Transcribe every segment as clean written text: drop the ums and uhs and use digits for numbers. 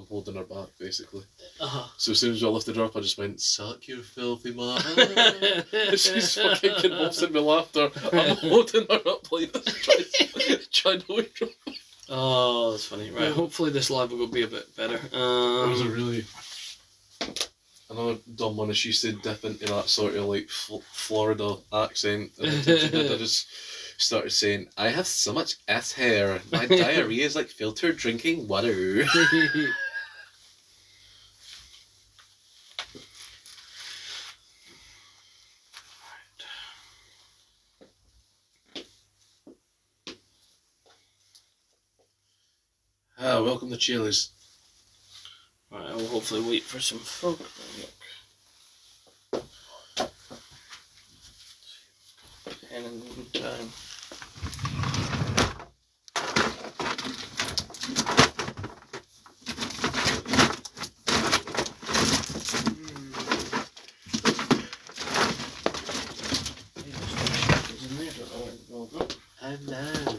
holding her back, basically. Uh-huh. So as soon as I lifted her up, I just went, "Suck your filthy mother." She's fucking convulsing with laughter. I'm holding her up like this, trying to wake her up. Oh, that's funny. Right, hopefully this live will be a bit better. It was a really... Another dumb one is she said dip into that sort of like Florida accent, and then I just started saying, "I have so much ass hair. My diarrhea is like filtered drinking water." Welcome to Chili's. Right, I will hopefully wait for some folk. Pen in the meantime. Hello.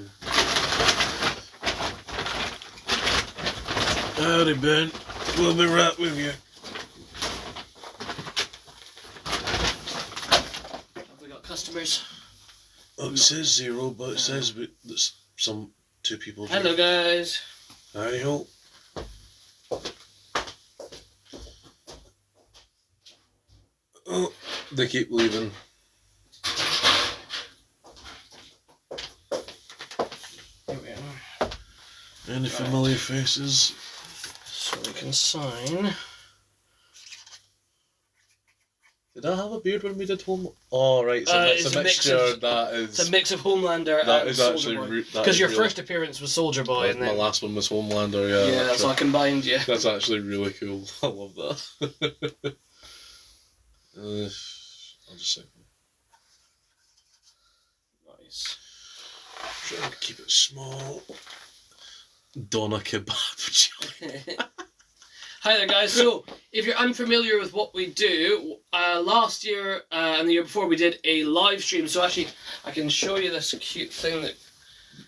Howdy, Ben. We'll be right with you. Have we got customers? Oh, it says 0, but it says there's two people. Hello, guys. Howdy ho. Oh, they keep leaving. Here we are. Any familiar faces? So we can sign. Did I have a beard when we did home? Oh, right, so it's a mixture. It's a mix of Homelander that and is Soldier actually Boy. that Because is your really- first appearance was Soldier Boy, and my then last one was Homelander. Yeah, yeah, so I combined you. That's actually really cool. I love that. I'll just say. Nice. Trying to keep it small. Doner kebab. Hi there, guys. So, if you're unfamiliar with what we do, last year and the year before we did a live stream. So actually, I can show you this cute thing that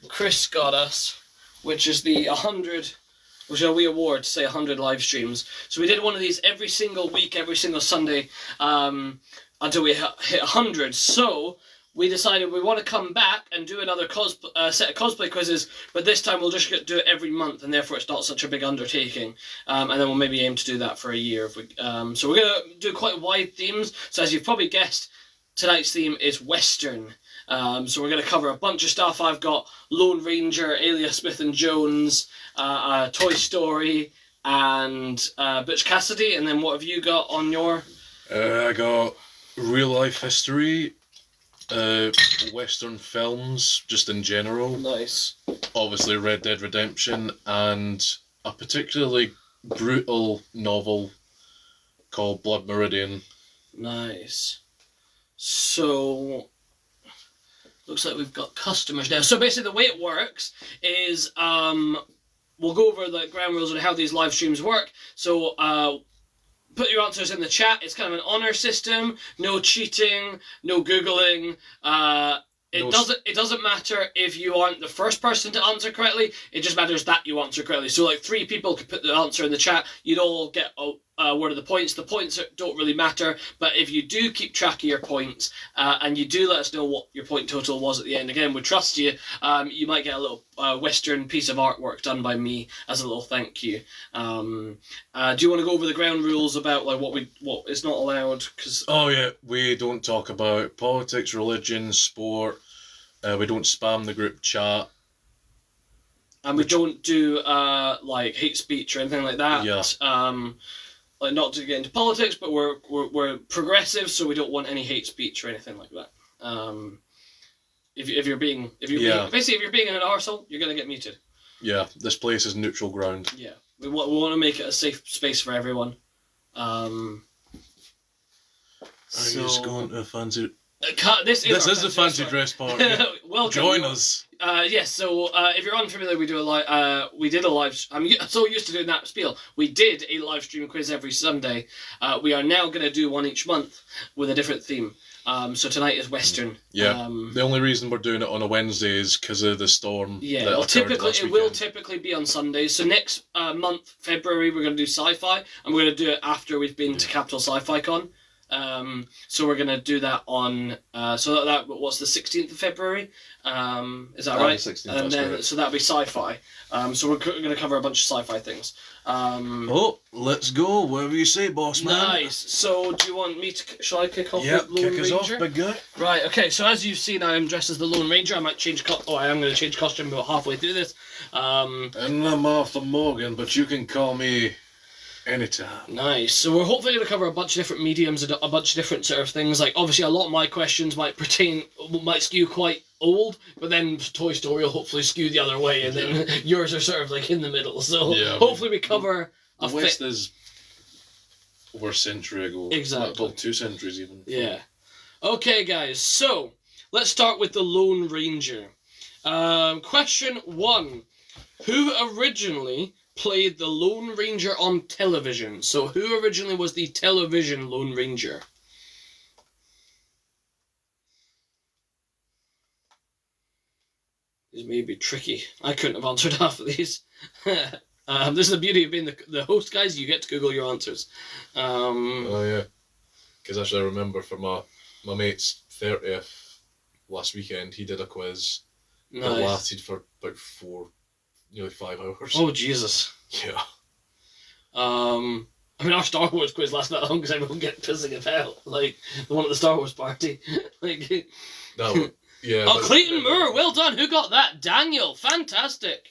Chris got us, which is the 100, which we award to say 100 live streams. So we did one of these every single week, every single Sunday, until we hit 100. So we decided we want to come back and do another set of cosplay quizzes, but this time we'll just do it every month, and therefore it's not such a big undertaking. And then we'll maybe aim to do that for a year. If we, so we're going to do quite wide themes. So as you've probably guessed, tonight's theme is Western. So we're going to cover a bunch of stuff. I've got Lone Ranger, Alias Smith and Jones, Toy Story, and Butch Cassidy. And then what have you got on your... I got real life history, Western films, just in general. Nice. Obviously Red Dead Redemption, and a particularly brutal novel called Blood Meridian. Nice. So, looks like we've got customers now. So basically the way it works is we'll go over the ground rules and how these live streams work. So put your answers in the chat. It's kind of an honor system. No cheating, no Googling. It doesn't matter if you aren't the first person to answer correctly. It just matters that you answer correctly. So like 3 people could put the answer in the chat. You'd all get a word of the points. The points don't really matter, but if you do keep track of your points and you do let us know what your point total was at the end, again, we trust you. You might get a little Western piece of artwork done by me as a little thank you. Do you want to go over the ground rules about like what is not allowed? Cause Oh yeah, we don't talk about politics, religion, sport. We don't spam the group chat. And we don't do like hate speech or anything like that. Yeah. Like not to get into politics, but we're progressive, so we don't want any hate speech or anything like that. If you're being an arsehole, you're gonna get muted. Yeah, this place is neutral ground. Yeah, we want to make it a safe space for everyone. Are you just going to a fancy... This is the fancy dress party. Welcome. Join us. Yes, so if you're unfamiliar, we did a live. I'm so used to doing that spiel. We did a live stream quiz every Sunday. We are now going to do one each month with a different theme. So tonight is Western. Yeah. The only reason we're doing it on a Wednesday is because of the storm. Yeah, that well, occurred last it will weekend. typically be on Sundays. So next month, February, we're going to do sci-fi, and we're going to do it after we've been to Capital Sci-Fi Con. So we're going to do that on, that what's the 16th of February? Is that right? 16th, And that's then, correct. so that'll be sci-fi. So we're going to cover a bunch of sci-fi things. Oh, let's go. Whatever you say, boss man. Nice. So do you want me to, shall I kick off Yep, with Lone kick us off, Ranger? big guy. Right, okay, so as you've seen, I am dressed as the Lone Ranger. I might change I am going to change costume about halfway through this. And I'm Arthur Morgan, but you can call me anytime. Nice. So we're hopefully going to cover a bunch of different mediums and a bunch of different sort of things. Like, obviously, a lot of my questions might skew quite old, but then Toy Story will hopefully skew the other way, and then yours are sort of like in the middle. So Yeah, hopefully we cover The a West fit. is over a century ago. Exactly. Well, 2 centuries even. Yeah. Okay, guys. So let's start with the Lone Ranger. Question 1: Who originally played the Lone Ranger on television? So who originally was the television Lone Ranger? These may be tricky. I couldn't have answered half of these. This is the beauty of being the host, guys. You get to Google your answers. Oh yeah, because actually I remember for my mate's 30th last weekend, he did a quiz that Nice. lasted for about nearly 5 hours. Oh, Jesus. Yeah. I mean, our Star Wars quiz lasted that long because everyone get pissing about. Like, the one at the Star Wars party. Like, That one, yeah. oh, but- Clayton Moore, well done. Who got that? Daniel, fantastic.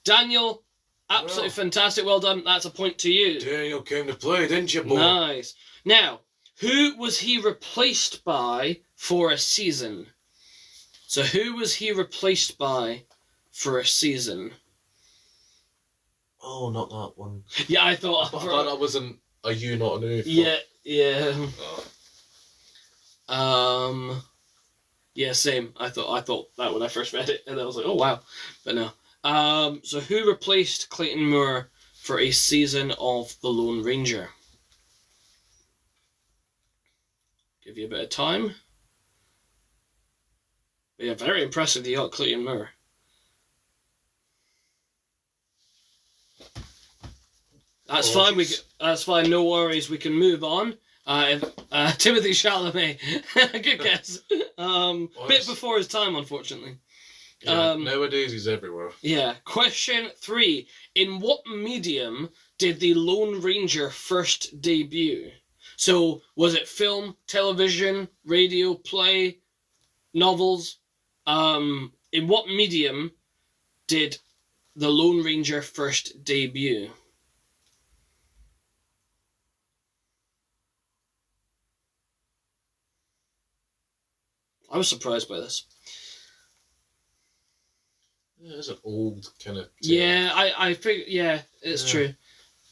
Daniel, absolutely Well. fantastic. Well done. That's a point to you. Daniel came to play, didn't you, boy? Nice. Now, who was he replaced by for a season? So, who was he replaced by for a season? Oh, not that one. Yeah, I thought. I thought that wasn't a you, not a new. Yeah. Oh. Yeah, same. I thought that when I first read it, and I was like, oh wow, but no. So who replaced Clayton Moore for a season of The Lone Ranger? Give you a bit of time. But yeah, very impressive. You got Clayton Moore. That's fine. That's fine. No worries. We can move on. Timothy Chalamet. Good guess. Bit before his time, unfortunately. Yeah, nowadays he's everywhere. Yeah. Question 3. In what medium did the Lone Ranger first debut? So, was it film, television, radio, play, novels? In what medium did the Lone Ranger first debut? I was surprised by this. Yeah, it's an old kind of. Yeah, I think, yeah, it's Yeah. true.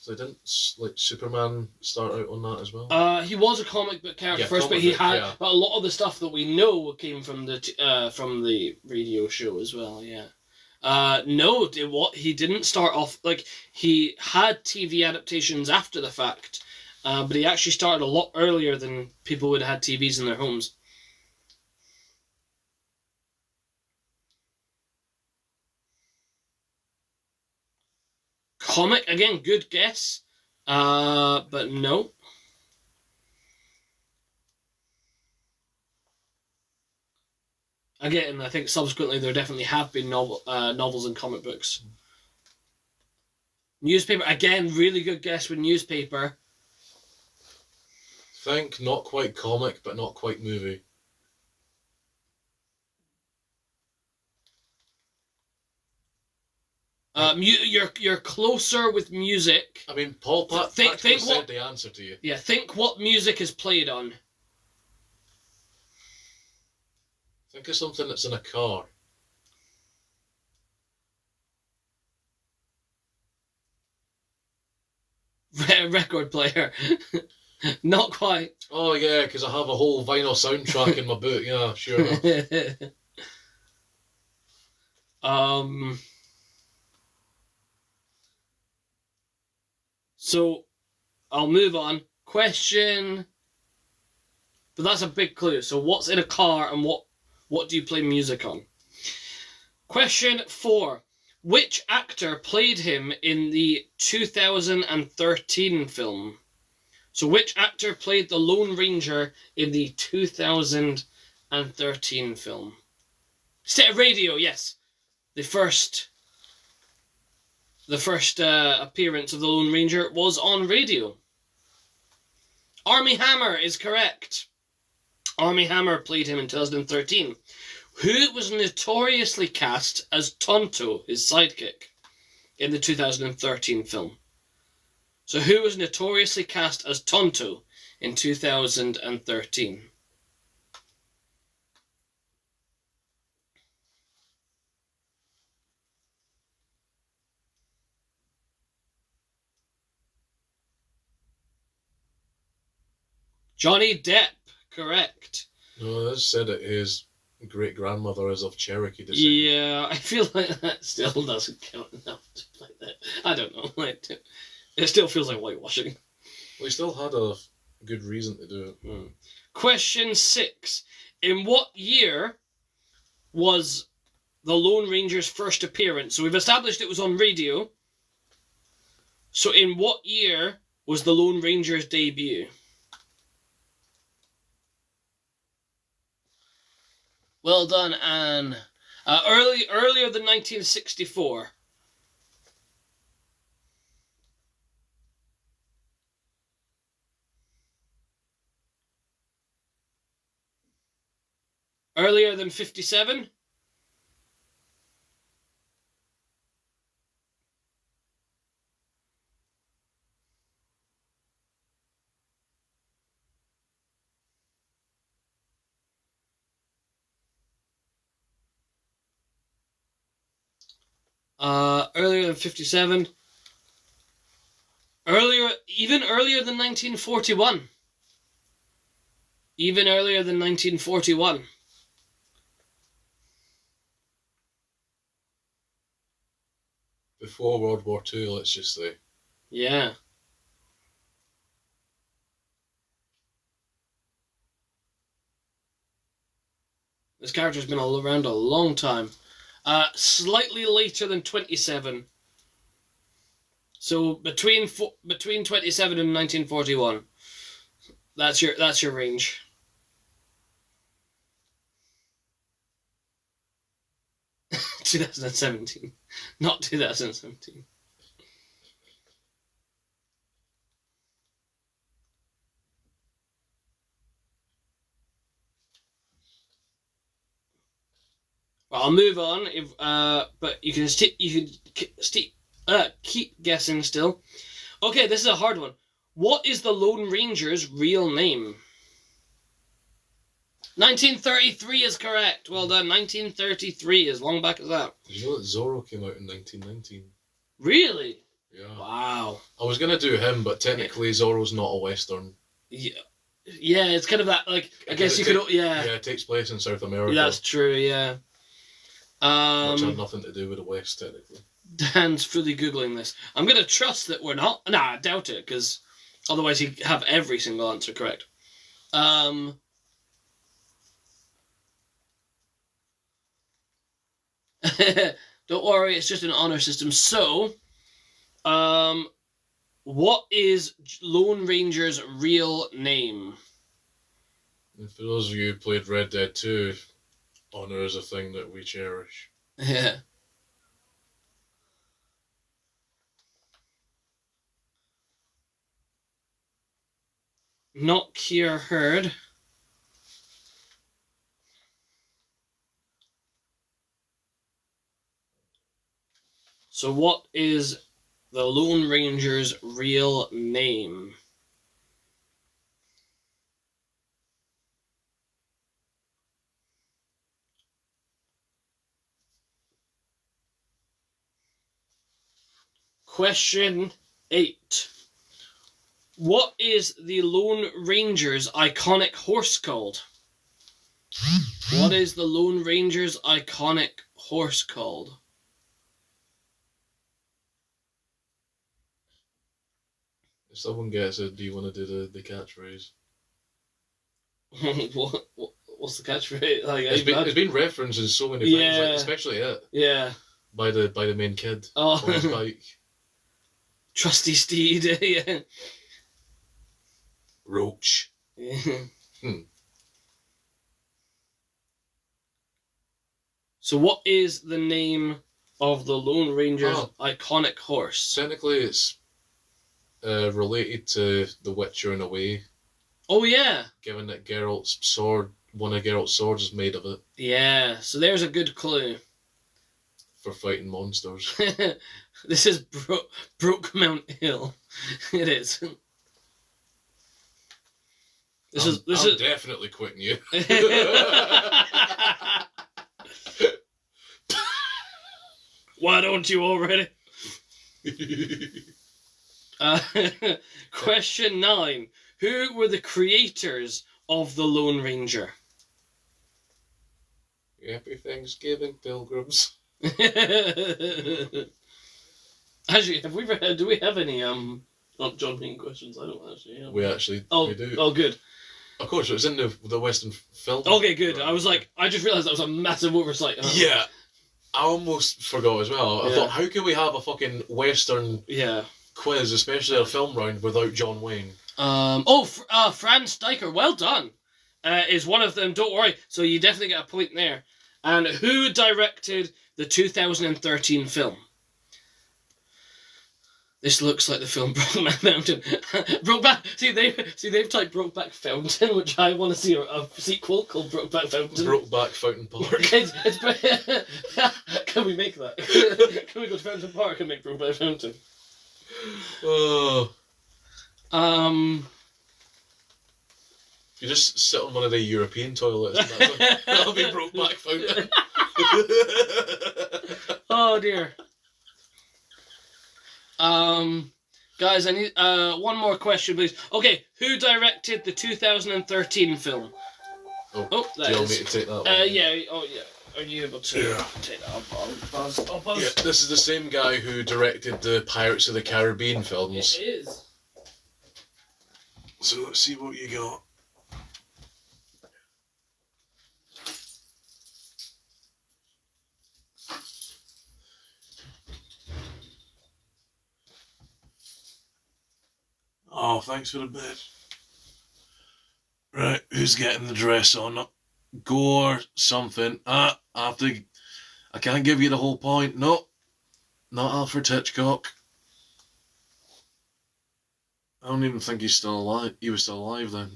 So didn't Superman start out on that as well? He was a comic book character Yeah, first, but comic book, but a lot of the stuff that we know came from the radio show as well. Yeah. No, he didn't start off like he had TV adaptations after the fact, but he actually started a lot earlier than people would have had TVs in their homes. Comic again, good guess, but no. Again, I think subsequently there definitely have been novels and comic books. Newspaper again, really good guess with newspaper. Think not quite comic, but not quite movie. You're closer with music. I mean, Paul Think practically said what- the answer to you. Yeah, think what music is played on. Think of something that's in a car. Record player. Not quite. Oh yeah, because I have a whole vinyl soundtrack in my boot. Yeah, sure enough. So, I'll move on. Question But that's a big clue. So what's in a car and what do you play music on? Question 4. Which actor played him in the 2013 film? So which actor played the Lone Ranger in the 2013 film? State of Radio, yes. The first appearance of the Lone Ranger was on radio. Armie Hammer is correct. Armie Hammer played him in 2013. Who was notoriously cast as Tonto, his sidekick, in the 2013 film? So who was notoriously cast as Tonto in 2013? Johnny Depp, correct. No, that said it. His great grandmother is of Cherokee descent. Yeah, I feel like that still doesn't count enough to play that. I don't know. Like, it still feels like whitewashing. Well, he still had a good reason to do it. Question 6. In what year was the Lone Ranger's first appearance? So we've established it was on radio. So in what year was the Lone Ranger's debut? Well done, Anne. Earlier than 1964. Earlier than 57? Earlier than 57. Even earlier than 1941. Even earlier than 1941. Before World War II, let's just say. Yeah. This character's been around a long time. Slightly later than 27. So between 27 and 1941. That's your range. (2017), not 2017. Well, I'll move on. But you can keep guessing still. Okay, this is a hard one. What is the Lone Ranger's real name? 1933 is correct. Well done. 1933, as long back as that. Did you know that Zorro came out in 1919? Really? Yeah. Wow. I was going to do him, but technically Zorro's not a Western. Yeah, it's kind of that, like, I guess you could, yeah. Yeah, it takes place in South America. That's true, yeah. Which had nothing to do with the West, technically. Dan's fully Googling this. I'm going to trust that we're not. Nah, I doubt it, because otherwise he'd have every single answer correct. Don't worry, it's just an honor system. So, what is Lone Ranger's real name? And for those of you who played Red Dead 2, honor is a thing that we cherish. Yeah. Not Kier Hurd. So what is the Lone Ranger's real name? Question 8. What is the Lone Ranger's iconic horse called? What is the Lone Ranger's iconic horse called? If someone gets it, do you want to do the catchphrase? What's the catchphrase? Like, It's been referenced in so many things, Yeah. like, especially it yeah. by the main kid Oh, on his bike. trusty steed. Yeah. Roach. So, what is the name of the Lone Ranger's iconic horse? Technically, it's related to The Witcher in a way, Oh yeah, given that Geralt's sword, one of Geralt's swords, is made of it yeah. So there's a good clue. for fighting monsters. This is Broke Hill. It is. This I'm is. definitely quitting you. Why don't you already? Question 9. Who were the creators of the Lone Ranger? Happy Thanksgiving, pilgrims. Actually, do we have any not John Wayne questions? I don't actually. Yeah. We actually Oh, we do. oh, good. Of course, it was in the Western film. Okay, good. I was like, I just realised that was a massive oversight. Yeah, I almost forgot as well. I Yeah. thought, how can we have a fucking Western Yeah. quiz, especially a film round, without John Wayne? Franz Steicher, well done. Is one of them. Don't worry. So you definitely get a point there. And who directed the 2013 film? This looks like the film Brokeback Mountain. They've typed Brokeback Fountain, which I want to see a sequel called Brokeback Fountain. Brokeback Fountain Park. Can we make that? Can we go to Fountain Park and make Brokeback Fountain? Oh. You just sit on one of the European toilets. And that'll be Brokeback Fountain. Oh dear. Guys, I need one more question, please. Okay, who directed the 2013 film? Oh, that do you want is. me to take that one? Yeah. Oh, yeah. Are you able to take that? I'll pause. Yeah, this is the same guy who directed the Pirates of the Caribbean films. It is. So let's see what you got. Oh, thanks for the bed. Right, who's getting the dress on? Gore something. I can't give you the whole point. No, not Alfred Hitchcock. I don't even think he's still alive. He was still alive then.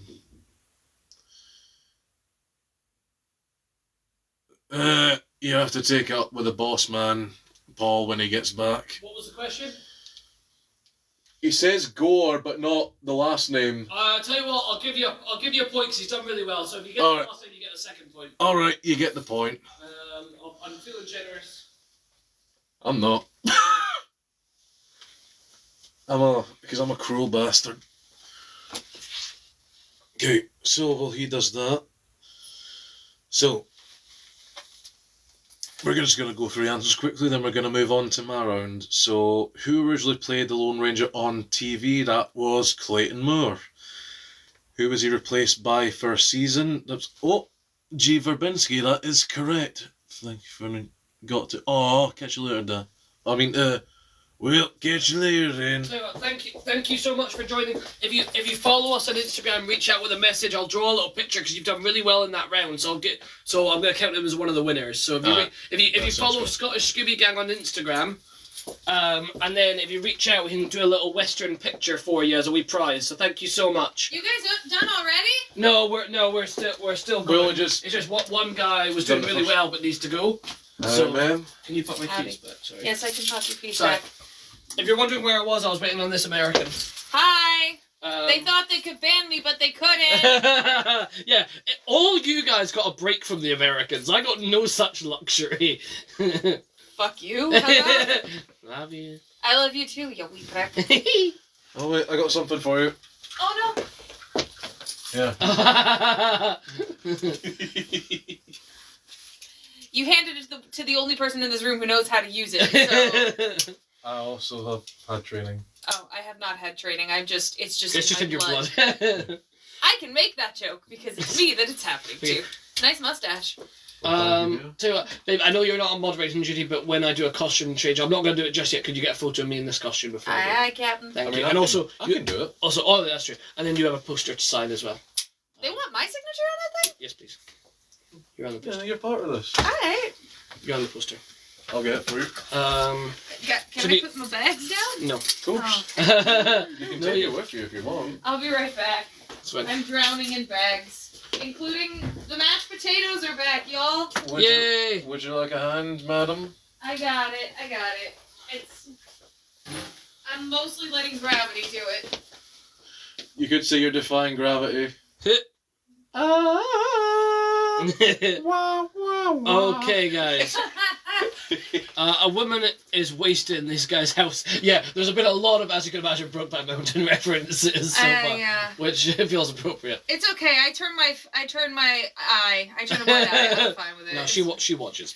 You have to take it up with the boss man, Paul, when he gets back. What was the question? He says Gore, but not the last name. I'll tell you what. I'll give you a point because he's done really well. So if you get All the right. last name, you get a second point. All right, you get the point. I'm feeling generous. I'm not. Because I'm a cruel bastard. Okay, so while he does that, so we're just going to go through the answers quickly, then we're going to move on to my round. So, who originally played the Lone Ranger on TV? That was Clayton Moore. Who was he replaced by first season? That's G. Verbinski. That is correct. Thank you for got to. Oh, catch you later, Dan. We'll catch you later then. So, thank you so much for joining. If you follow us on Instagram, reach out with a message. I'll draw a little picture because you've done really well in that round. So I'm going to count them as one of the winners. So if you follow Scottish Scooby Gang on Instagram, and then if you reach out, we can do a little Western picture for you as a wee prize. So thank you so much. You guys done already? No, we're still going. Just It's just what one guy was doing really well but needs to go. So man. Can you put my Abby. keys back? Sorry. Yes, I can pop your piece Sorry. back. If you're wondering where I was waiting on This American. Hi! They Um, thought they could ban me, but they couldn't. Yeah, all you guys got a break from the Americans. I got no such luxury. Fuck you. Hello? Love you. I love you too, you wee prick. Oh wait, I got something for you. Oh no. Yeah. You handed it to the only person in this room who knows how to use it. So. I also have had training. Oh, I have not had training. It's just It's just my in your blood. blood. I can make that joke because it's me that it's happening to. Nice mustache. Tell you what, babe, I know you're not on moderating duty, but when I do a costume change, I'm not going to do it just yet. Could you get a photo of me in this costume before I do? Aye, Captain. Thank I mean, you. I And can- also, I can do it. Also, oh, that's true. And then you have a poster to sign as well. They want my signature on that thing? Yes, please. You're on the poster. Yeah, you're part of this. Alright. You're on the poster. I'll get it for you. Can To I be- put my bags down? No. Of course. Oh, You can No, take you- it with you if you want. I'll be right back. It's fine. I'm drowning in bags. Including the mashed potatoes are back, y'all. Yay! Would you like a hand, madam? I got it. It's... I'm mostly letting gravity do it. You could say you're defying gravity. Okay, guys. A woman is wasted in this guy's house. Yeah, there's a lot of, as you can imagine, Brokeback Mountain references so far, yeah. which feels appropriate. It's okay. I turn my eye. I turn a blind eye. I'm fine with it. No, she watches.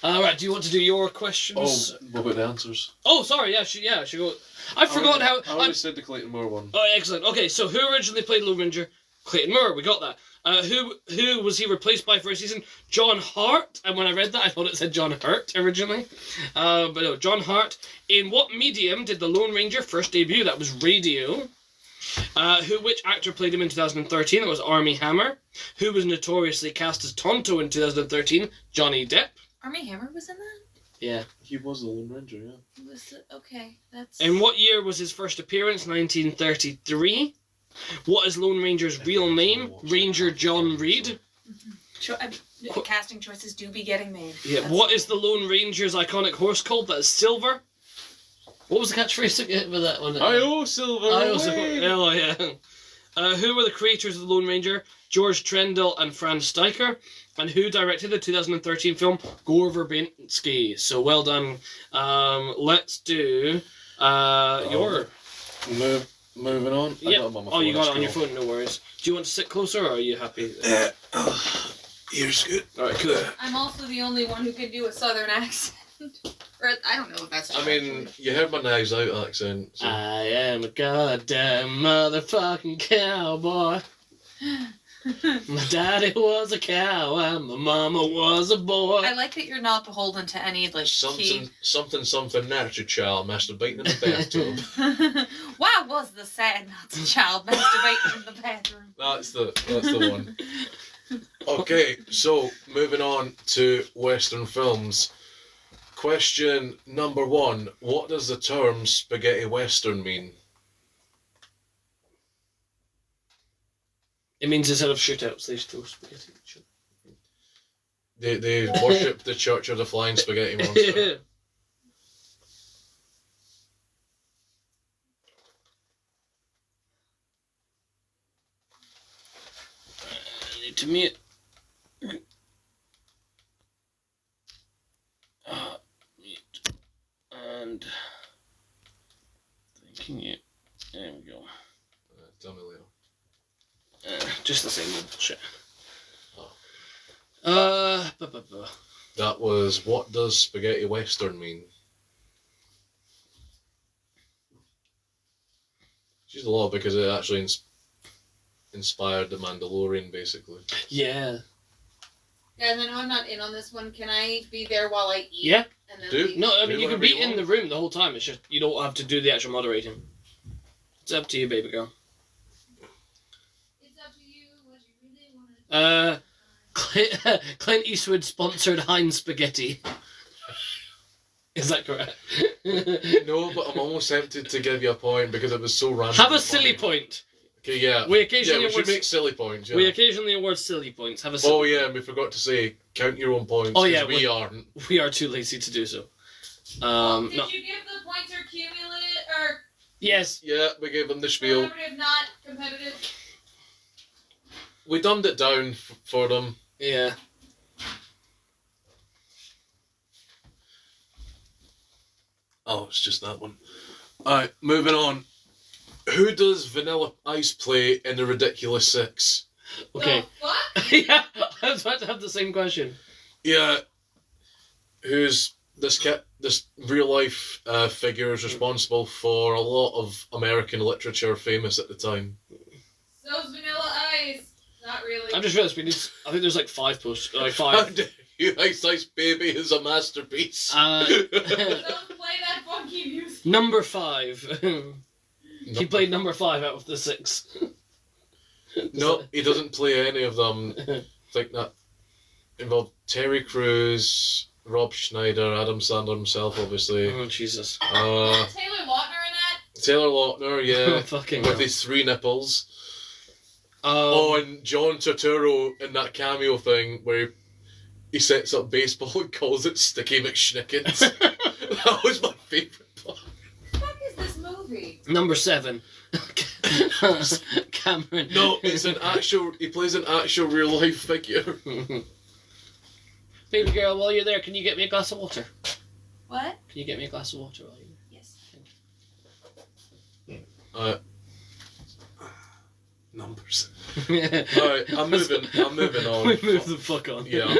Right, do you want to do your questions? What about the answers? Oh, sorry, yeah, she go. I forgot how. I always said the Clayton Moore one. Oh, excellent. Okay, so who originally played Lone Ranger? Clayton Moore. We got that. Who was he replaced by for a season? John Hart. And when I read that, I thought it said John Hurt originally. But no, John Hart. In what medium did the Lone Ranger first debut? That was radio. Which actor played him in 2013? That was Armie Hammer. Who was notoriously cast as Tonto in 2013? Johnny Depp. Armie Hammer was in that? Yeah. He was the Lone Ranger, yeah. He was okay. That's. In what year was his first appearance? 1933. What is Lone Ranger's real name? Ranger John Reed. Casting choices do be getting made. Yeah. That's- What is the Lone Ranger's iconic horse called? That is Silver. What was the catchphrase again with that one? Hi-oh, Silver! away! Oh, yeah. Who were the creators of the Lone Ranger? George Trendle and Franz Steiker. And who directed the 2013 film Gore Verbinski? So well done. Let's do your... Moving on. I Yep. got 'em on my Oh, you phone, got it on your it's cool. phone, no worries. Do you want to sit closer, or are you happy? Here's good. Alright, cool. I'm also the only one who can do a southern accent. Or I don't know if that's true. I mean, you heard my Knives Out accent. So. I am a goddamn motherfucking cowboy. My daddy was a cow and my mama was a boy. I like that you're not beholden to any like key. Something natural child masturbating in the bathtub. Wow, was the sad Nazi child masturbating in the bathroom? That's the one. Okay, so moving on to Western films. Question number 1. What does the term spaghetti Western mean? It means instead of shootouts, they throw spaghetti. They worship the Church of the Flying Spaghetti Monster. To me, and thinking it. There we go. Tell me later. Just the same old bullshit. That was, what does spaghetti Western mean? She's a lot because it actually inspired The Mandalorian, basically. Yeah. Guys, I know I'm not in on this one. Can I be there while I eat? Yeah. And then Do. leave? No, I Do mean you can whatever be you in the room the whole time. It's just you don't have to do the actual moderating. It's up to you, baby girl. It's up to you what you really want to do. Clint Eastwood sponsored Heinz spaghetti. Is that correct? No, but I'm almost tempted to give you a point because it was so random. Have a and silly funny. point. Okay, yeah. We occasionally we should award- make silly points. Yeah. We occasionally award silly points. Have a silly Oh yeah, and we forgot to say count your own points. Oh, 'cause yeah, we aren't. We are too lazy to do so. Did No. you give the points or cumulative or Yes. Yeah, we gave them the spiel. collaborative, not competitive? We dumbed it down for them. Yeah. Oh, it's just that one. Alright, moving on. Who does Vanilla Ice play in The Ridiculous Six? Okay. The fuck? Yeah, I was about to have the same question. Yeah. Who's this real life figure is responsible for a lot of American literature famous at the time. So's Vanilla Ice. Not really. I'm just realised I think there's like 5 posts. Like How 5. dare you? Ice Ice Baby is a masterpiece. Don't play that funky music. Number 5. He played number 5 out of the 6. No, he doesn't play any of them. I think that involved Terry Crews, Rob Schneider, Adam Sandler himself, obviously. Oh, Jesus. Uh, Taylor Lautner in that? Taylor Lautner, yeah, Fucking with hell. his 3 nipples. Oh, and John Turturro in that cameo thing where he sets up baseball and calls it Sticky McSchnickens. That was my favourite part. What the fuck is this movie? Number 7. Cameron. No, it's an actual. He plays an actual real life figure. Baby girl, while you're there, can you get me a glass of water? What? Can you get me a glass of water while you're Yes. Numbers. there? Alright, I'm moving on. We move the fuck on. Yeah.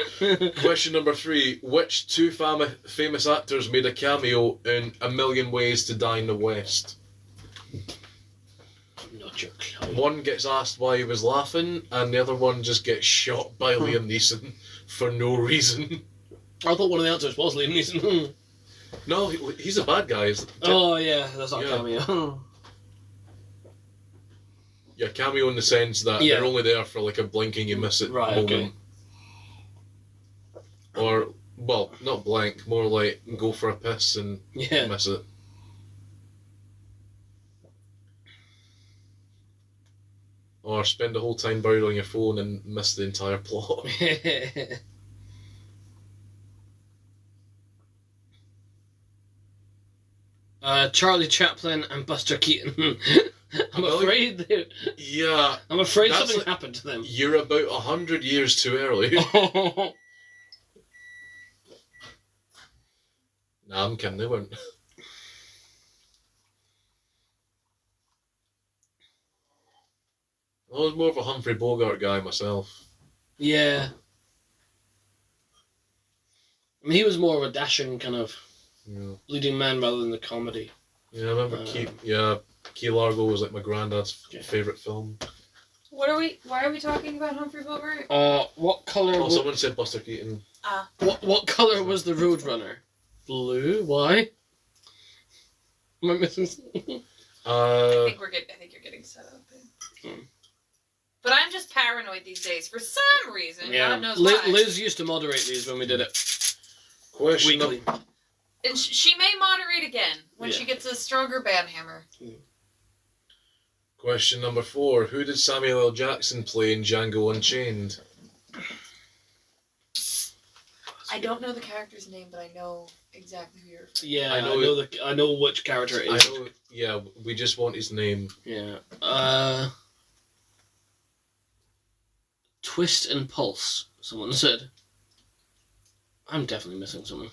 Question number 3. Which 2 famous actors made a cameo in A Million Ways to Die in the West? Not your clown. One gets asked why he was laughing, and the other one just gets shot by Liam Neeson for no reason. I thought one of the answers was Liam Neeson. No, he's a bad guy. Oh, yeah, that's not Yeah. a cameo. Yeah, cameo in the sense that Yeah. they're only there for like a blinking you miss it Right, moment. Or, well, not blank, more like go for a piss and Yeah. miss it. Or spend the whole time buried on your phone and miss the entire plot. Charlie Chaplin and Buster Keaton. I'm Really? afraid they, Yeah, I'm afraid That's something like- happened to them. you're about 100 years too early. Nah, I'm kidding, they weren't. I was more of a Humphrey Bogart guy myself. Yeah. I mean, he was more of a dashing kind of Yeah, leading man rather than the comedy. yeah I remember Key Largo was like my granddad's favourite film. Why are we talking about Humphrey Bogart? What color? Oh, someone said Buster Keaton. What color was the Roadrunner? Blue. Why? Am I missing something? Uh, I think you're getting set up. But I'm just paranoid these days for some reason. God knows why. Liz used to moderate these when we did it question weekly. And she may moderate again when Yeah. she gets a stronger band hammer. Question number 4. Who did Samuel L. Jackson play in Django Unchained? I don't know the character's name, but I know exactly who you're referring to. Yeah, I I know which character it I is. know, yeah, we just want his name. Yeah. Twist and Pulse, someone said. I'm definitely missing something.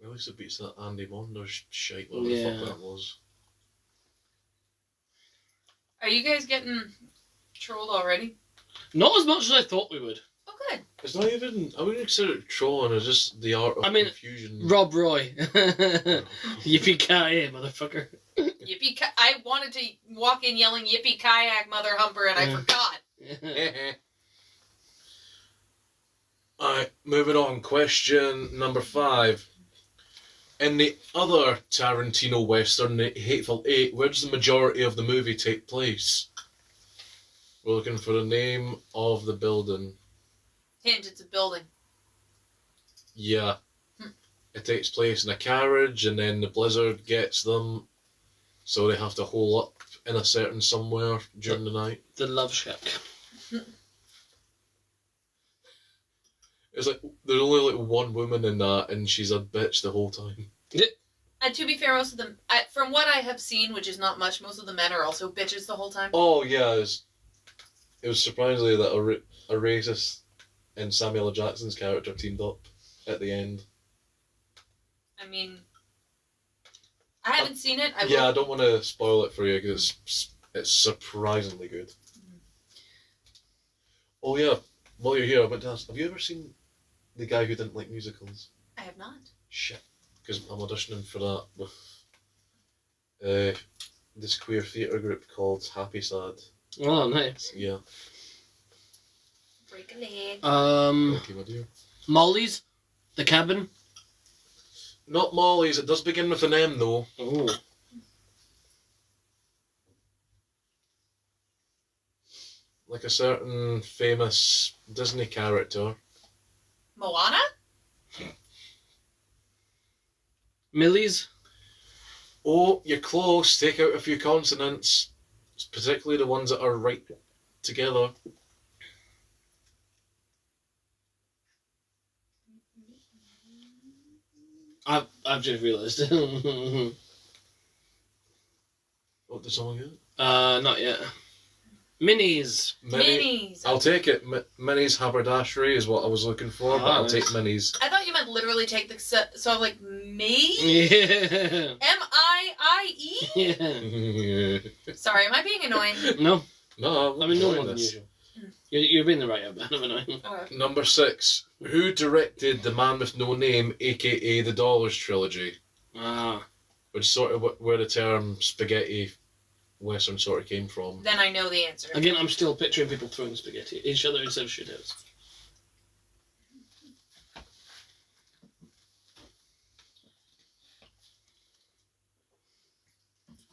At least it beats that Andy Monders shite, whatever the Yeah. fuck that was. Are you guys getting trolled already? Not as much as I thought we would. Oh, good. It's not even, I wouldn't consider it trolling, it's just the art of confusion. Rob Roy. Yippee-ki-yay, motherfucker. I wanted to walk in yelling yippee kayak mother humper and I forgot. Alright, moving on. Question number 5. In the other Tarantino Western, The Hateful Eight, where does the majority of the movie take place? We're looking for the name of the building. Hint, it's a building. Yeah. It takes place in a carriage, and then the blizzard gets them, so they have to hole up in a certain somewhere during the night. The Love Shack. It's like, there's only like one woman in that, and she's a bitch the whole time. And to be fair, most of them, from what I have seen, which is not much, most of the men are also bitches the whole time. Oh, yeah, it was surprisingly that a racist and Samuel L. Jackson's character teamed up at the end. I mean, I haven't seen it. I don't want to spoil it for you because it's surprisingly good. Oh yeah, while you're here, I meant to ask, have you ever seen The Guy Who Didn't Like Musicals? I have not. Shit, because I'm auditioning for that with this queer theatre group called Happy Sad. Oh, nice. Yeah. Break a leg. Okay, my dear. Molly's, the cabin. Not Molly's. It does begin with an M though. Oh. Like a certain famous Disney character. Moana? Millie's. Oh, you're close. Take out a few consonants, particularly the ones that are right together. I've just realised. What did someone get? Not yet. Minis. Minis. I'll take it. Minnie's haberdashery is what I was looking for, but I'll nice. take Minnie's. I thought you meant literally take the so I'm like, me? Yeah. M-I-I-E? Yeah. Sorry, am I being annoying? No, No, I mean no enjoying more than this. usual. You're being the right amount of annoying. Number 6. Who directed The Man with No Name, aka the Dollars trilogy? Ah. Which is sort of where the term spaghetti western sort of came from. Then I know the answer. Again, I'm still picturing people throwing spaghetti at each other instead of shootouts.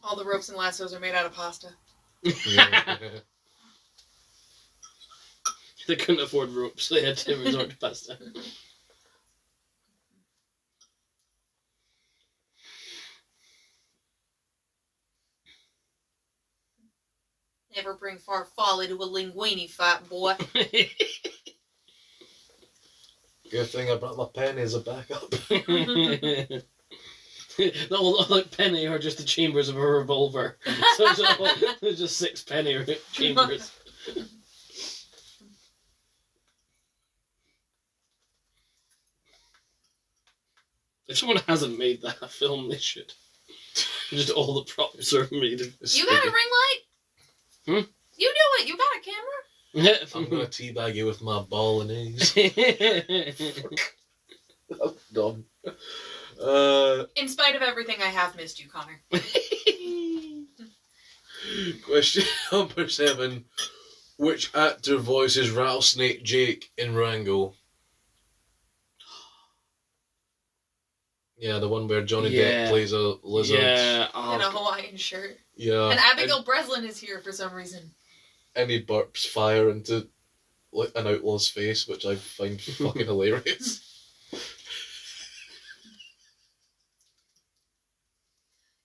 All the ropes and lassos are made out of pasta. Yeah. They couldn't afford ropes, they had to resort to pasta. Never bring far folly to a linguine fight, boy. Good thing I brought my pen as a backup. The whole like penny are just the chambers of a revolver. So there's just 6 penny chambers. If someone hasn't made that film, they should. Just all the props are made of. You got a ring light? Hmm? You do it. You got a camera? I'm gonna teabag you with my bolognese. I'm dumb. In spite of everything, I have missed you, Connor. Question number 7. Which actor voices Rattlesnake Jake in Rango? Yeah, the one where Johnny Depp plays a lizard. Yeah. In a Hawaiian shirt. Yeah. And Abigail Breslin is here for some reason. And he burps fire into like an outlaw's face, which I find fucking hilarious.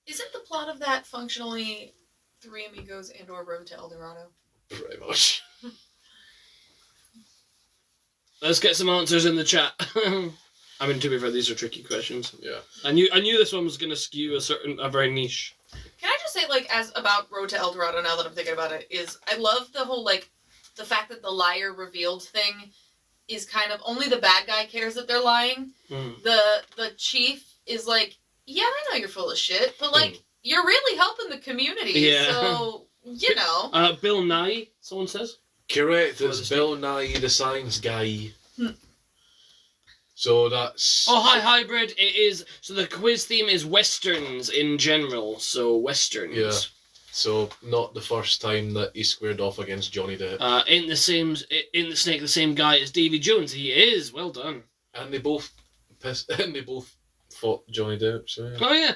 Isn't the plot of that functionally Three Amigos and or Road to El Dorado? Pretty much. Let's get some answers in the chat. I mean, to be fair, these are tricky questions. Yeah. I knew this one was going to skew a very niche. Can I just say, like, as about Road to El Dorado, now that I'm thinking about it, is I love the whole, like, the fact that the liar revealed thing is kind of, only the bad guy cares that they're lying. Mm. The chief is like, yeah, I know you're full of shit, but, like, you're really helping the community, Yeah. so, you know. Bill Nye, someone says? Correct, it's Bill Nye the Science Guy. Hmm. So that's... Oh, hi, Hybrid. It is... So the quiz theme is Westerns in general, so Westerns. Yeah. So not the first time that he squared off against Johnny Depp. In the Snake, the same guy as Davy Jones. He is. Well done. And they both fought Johnny Depp, so yeah. Oh, yeah.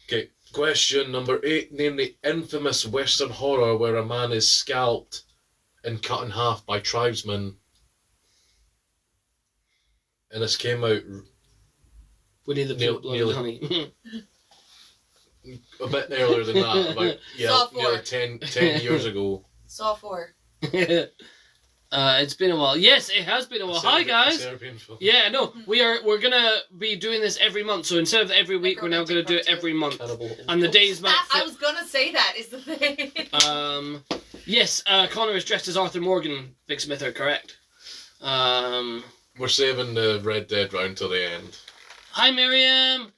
Okay, question number 8. Name the infamous Western horror where a man is scalped and cut in half by tribesmen. And this came out Winnie the Pooh, Blood and Honey. a bit earlier than that, about Saw 4. nearly 10 years ago. Saw 4. It's been a while. Yes, it has been a while. Hi, guys. Serbian film. Yeah, no, we're gonna be doing this every month. So instead of every week, we're now gonna do it every month. Cannibal. And the days might. I was gonna say that is the thing. Yes, Connor is dressed as Arthur Morgan. Vic Smith are correct. We're saving the Red Dead round till the end. Hi, Miriam.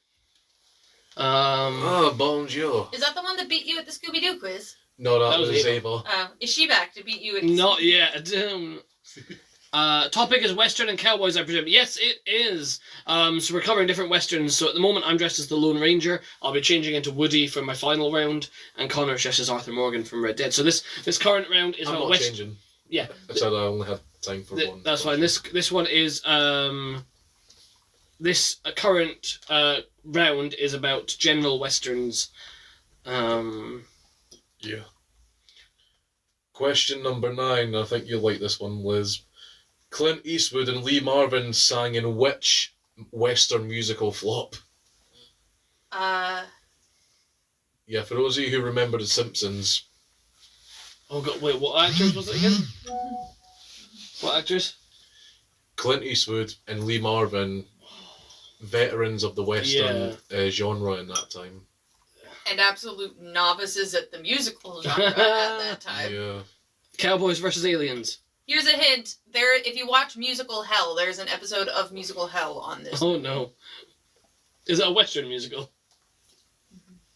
Oh, bonjour. Is that the one that beat you at the Scooby-Doo quiz? No, that That was was Ava. Ava. Is she back to beat you at the Not Scooby-Doo? yet. Topic is Western and cowboys, I presume. Yes, it is. So we're covering different Westerns. So at the moment, I'm dressed as the Lone Ranger. I'll be changing into Woody for my final round, and Connor's dressed as Arthur Morgan from Red Dead. So this current round is I'm about not Western. changing. Yeah. I said I only had time for one. That's fine. This one is this current round is about general Westerns. Yeah. Question number 9. I think you'll like this one, Liz. Clint Eastwood and Lee Marvin sang in which Western musical flop? Yeah, for those of you who remember The Simpsons. Oh god, wait, what actors was it again? What actors? Clint Eastwood and Lee Marvin, veterans of the Western genre in that time. And absolute novices at the musical genre at that time. Yeah. Cowboys versus Aliens. Here's a hint. There, if you watch Musical Hell, there's an episode of Musical Hell on this. Oh no. Is it a Western musical?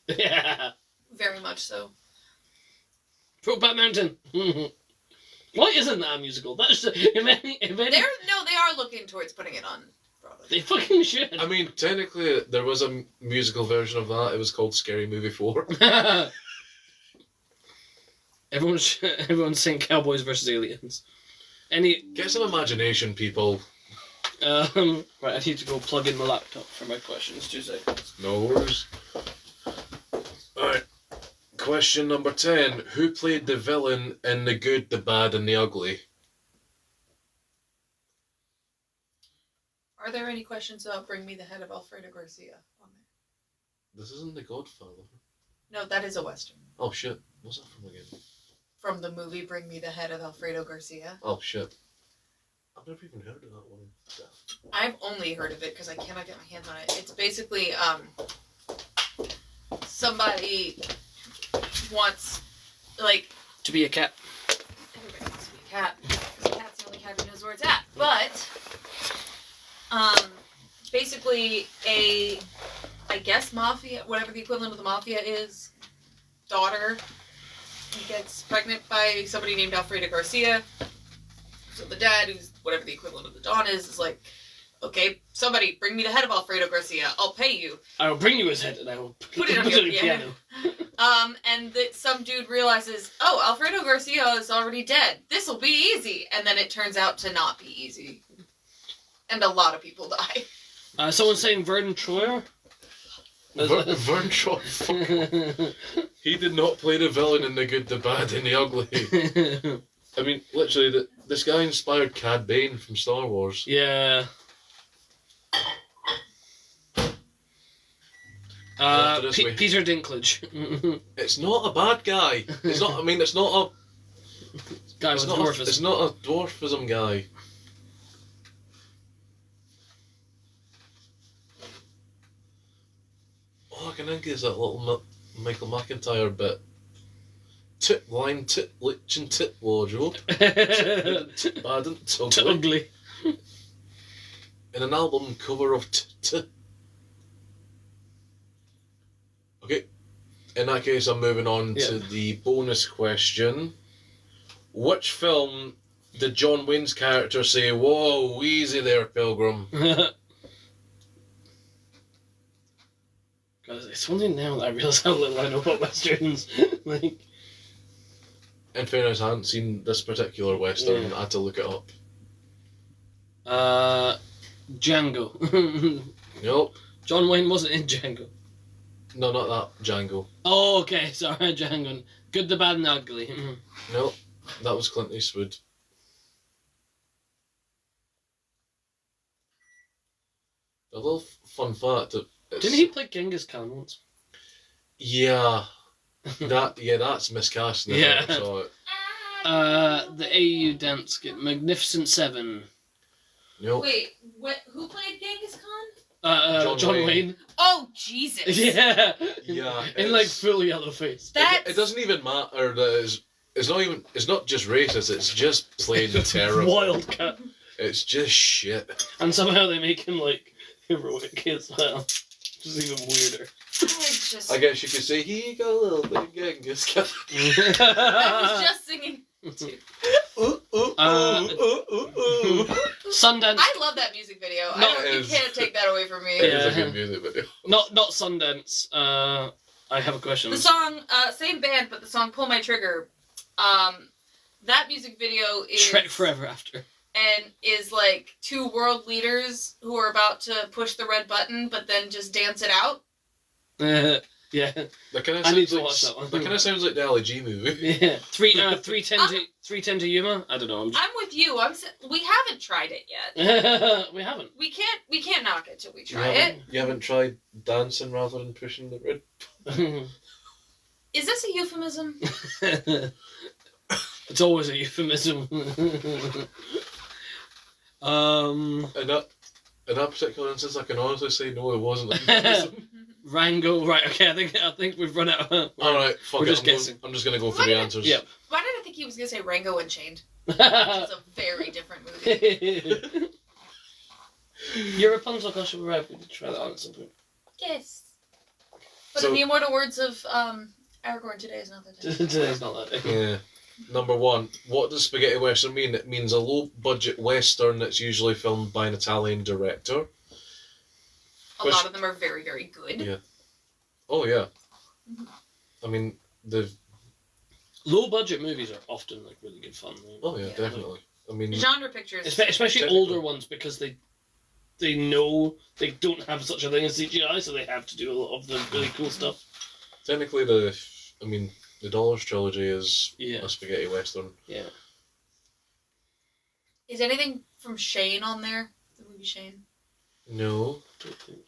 Yeah. Very much so. Brokeback Mountain. Why isn't that a musical? That's if any, They are looking towards putting it on Broadway. they fucking should. I mean, technically, there was a musical version of that. It was called Scary Movie 4. Everyone's saying Cowboys versus Aliens. Get some imagination, people. Right, I need to go plug in my laptop for my questions. 2 seconds. No worries. Alright. Question number 10. Who played the villain in The Good, the Bad, and the Ugly? Are there any questions about Bring Me the Head of Alfredo Garcia on there? This isn't The Godfather. No, that is a Western. Oh shit. What's that from again? From the movie Bring Me the Head of Alfredo Garcia. Oh shit. I've never even heard of that one. I've only heard of it because I cannot get my hands on it. It's basically, somebody wants, like... To be a cat. Everybody wants to be a cat. Because a cat's the only cat who knows where it's at. But, basically I guess mafia, whatever the equivalent of the mafia is, daughter gets pregnant by somebody named Alfredo Garcia. So the dad, who's whatever the equivalent of the Don is like, okay, somebody bring me the head of Alfredo Garcia. I'll pay you. I will bring you his head and I will Put it on your piano. And that some dude realizes, oh, Alfredo Garcia is already dead. This'll be easy. And then it turns out to not be easy. And a lot of people die. Someone's saying Vernon Troyer? Vern Troy. He did not play the villain in The Good, the Bad, and the Ugly. I mean, literally, this guy inspired Cad Bane from Star Wars. Yeah. This way. Peter Dinklage. It's not a bad guy. It's not. I mean, it's not a. Guy It's with not. dwarfism. It's not a dwarfism guy. All I can think is that little Michael McIntyre bit. Tit line, tit lich, and tit wardrobe. Tit bad and ugly. Ugly. In an album cover of Okay, in that case, I'm moving on to the bonus question. Which film did John Wayne's character say, "Whoa, easy there, Pilgrim"? God, it's only now that I realise how little I know about westerns. Like, In fairness, I hadn't seen this particular western. I had to look it up. Django. Nope. John Wayne wasn't in Django. No, not that. Django. Oh, okay, sorry, Django. Good, the Bad, and the Ugly. Nope. That was Clint Eastwood. A little fun fact. Didn't he play Genghis Khan once? Yeah. That's miscasting. Yeah. I saw it. The AU dance get Magnificent Seven. Nope. Wait, who played Genghis Khan? John Wayne. Wayne. Oh, Jesus. Yeah. Yeah. In like full yellow face. That's... It doesn't even matter that it's not just racist, it's just plain terrible. Wildcat. It's just shit. And somehow they make him like heroic as well. Which is even weirder. I guess you could say he got a little bit of Genghis Khan. I was just singing too. Sundance. I love that music video. No, You can't take that away from me. It is a good music video. Not Sundance. I have a question. The song, same band, but the song "Pull My Trigger," that music video is Shrek Forever After. and is like two world leaders who are about to push the red button, but then just dance it out. Yeah. That kind of I need sounds to like watch that one. that kind of sounds like the Ali G movie. Yeah. 310 to Yuma. I don't know. I'm with you. We haven't tried it yet. We haven't. We can't knock it till we You try it. haven't tried dancing rather than pushing the red. Is this a euphemism? It's always a euphemism. In that particular instance, I can honestly say no, it wasn't. a euphemism. Rango. Right. Okay. I think we've run out. All right, fuck We're it. just guessing. I'm just gonna go for Why the did- answers. Yep. Why did I think he was gonna say Rango Unchained? Which is a very different movie. Your Rapunzel costume arrived. We could try that on at some point. Yes. But So- in the immortal words of Aragorn, today is not the day. Today's not that day. Yeah. Number one, what does spaghetti western mean? It means a low-budget western that's usually filmed by an Italian director. A lot of them are very, very good. Yeah. Oh yeah. Mhm. I mean, the Low budget movies are often like really good fun. Right? oh yeah, Yeah. definitely. I mean, Genre pictures. Especially Technically. older ones because they know they don't have such a thing as CGI, so they have to do a lot of the really cool stuff. technically the Dollars trilogy is Yeah. a spaghetti western. Yeah. Is anything from Shane on there? The movie Shane? No.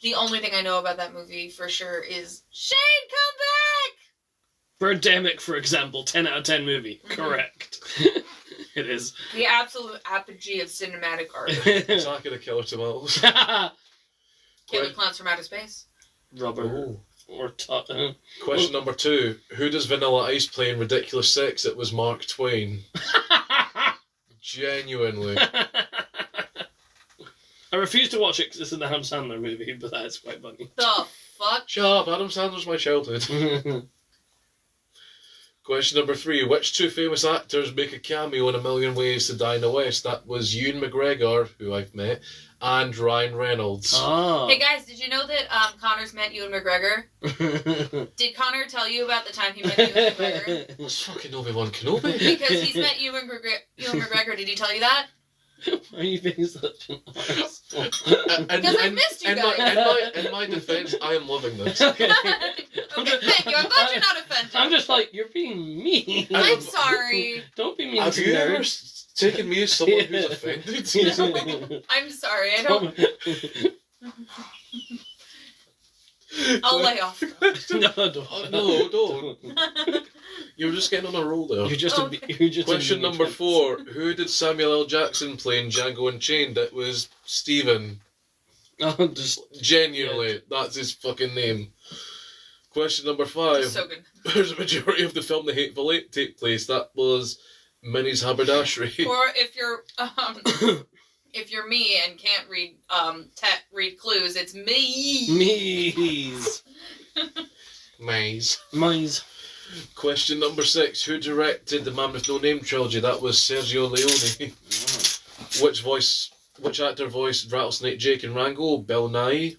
The only thing I know about that movie for sure is Shane, come Birdemic, for example, 10 out of 10 movie. Mhm. Correct. It is. back! The absolute apogee of cinematic art. Attack of the Killer Tomatoes. Killer Clowns from Outer Space. Rubber. Ooh. Or Question number 2. Who does Vanilla Ice play in Ridiculous Six? It was Mark Twain. Genuinely. I refuse to watch it because it's an Adam Sandler movie, but that is quite funny. The fuck? Shut up, Adam Sandler's my childhood. Question number 3. Which two famous actors make a cameo in A Million Ways to Die in the West? That was Ewan McGregor, who I've met, and Ryan Reynolds. Ah. Hey guys, did you know that Connor's met Ewan McGregor? Did Connor tell you about the time he met Ewan McGregor? That's fucking Obi-Wan Kenobi. Because he's met Ewan McGregor. Did he tell you that? Why are you being such an arse? Because I missed you guys. In my defense, I am loving this. Okay. Okay, thank you. I'm glad you're not offended. I'm just like, you're being mean. I'm sorry. Don't be mean Have to you ever nerds. taken me as someone who's offended? I'm sorry. I don't. I'll lay off. No, don't. No, don't. You were just getting on a roll there. You're just Okay. you're just Question number 4. Who did Samuel L. Jackson play in Django Unchained? It was Stephen. Oh, just Genuinely, that's his fucking name. Question number 5. So good. Where's the majority of the film The Hateful Eight take place? That was Minnie's haberdashery. Or if you're me and can't read read clues, it's me. me's. Maze. Mine's. Question number 6. Who directed the Man with No Name trilogy? That was Sergio Leone. Which actor voiced Rattlesnake Jake and Rango? Bill Nye.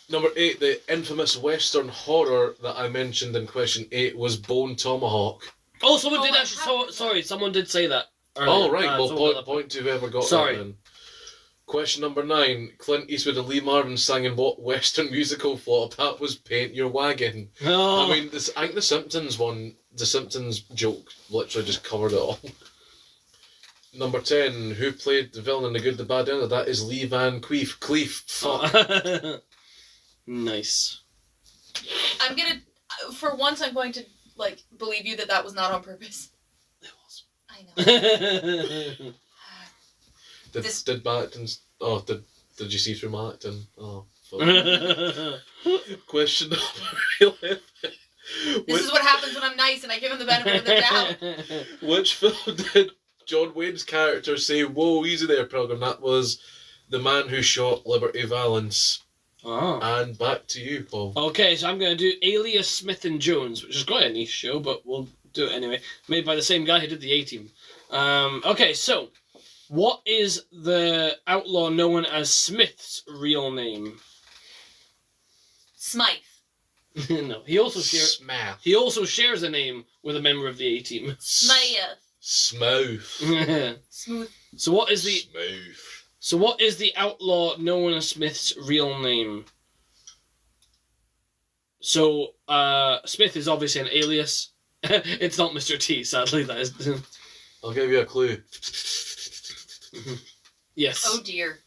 Number 8. The infamous Western horror that I mentioned in question 8 was Bone Tomahawk. Oh, someone Oh, did what actually. happened? Someone someone did say that. earlier. Oh, right. Well, someone did point to whoever got Sorry. that then. Question number 9. Clint Eastwood and Lee Marvin sang in what Western musical flop? That was Paint Your Wagon. that. Oh. I mean, I think the Simpsons joke literally just covered it all. Number 10. Who played the villain in The Good, the Bad, and the That is Lee Van Cleef. Cleef. Fuck. Nice. I'm gonna. For once, I'm going to believe you that was not on purpose. It was. I know. Did my acting... Oh, did you see through my acting? Oh, fuck. Question number 11. This is what happens when I'm nice and I give him the benefit of the doubt. Which film did John Wayne's character say, "Whoa, easy there, Pilgrim"? That was The Man Who Shot Liberty Valance. Oh. And back to you, Paul. Okay, so I'm going to do Alias Smith and Jones, which is quite a niche show, but we'll do it anyway. Made by the same guy who did the A-Team. Okay, so what is the outlaw known as Smith's real name? Smythe. No, he also shares. Smath. He also shares a name with a member of the A Team. Smythe. Smooth. Smooth. So what is the Smooth. So what is the outlaw known as Smith's real name? So Smith is obviously an alias. It's not Mr. T, sadly. That is. I'll give you a clue. Yes. Oh dear.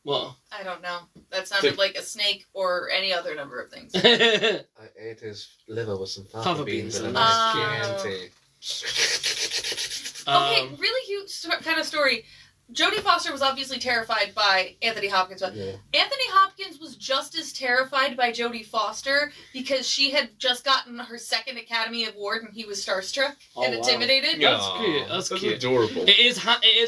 What? I don't know. That sounded Think- like a snake or any other number of things. I ate his liver with some fava beans and a and nice Oh. Chianti. Okay, really cute kind of story. Jodie Foster was obviously terrified by Anthony Hopkins. But Yeah. Anthony Hopkins was just as terrified by Jodie Foster because she had just gotten her second Academy Award and he was starstruck and wow. intimidated. Yeah. That's cute, that's cute. adorable. It is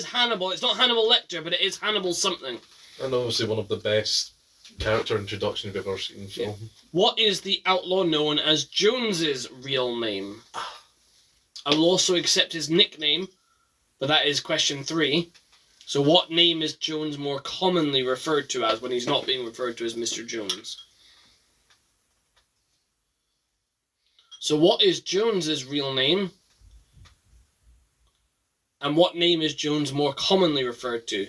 Hannibal. It's not Hannibal Lecter, but it is Hannibal something. And obviously one of the best character introductions we've ever seen in film. What is the outlaw known as Jones's real name? I will also accept his nickname, but that is question 3. So what name is Jones more commonly referred to as when he's not being referred to as Mr. Jones? So what is Jones's real name? And what name is Jones more commonly referred to?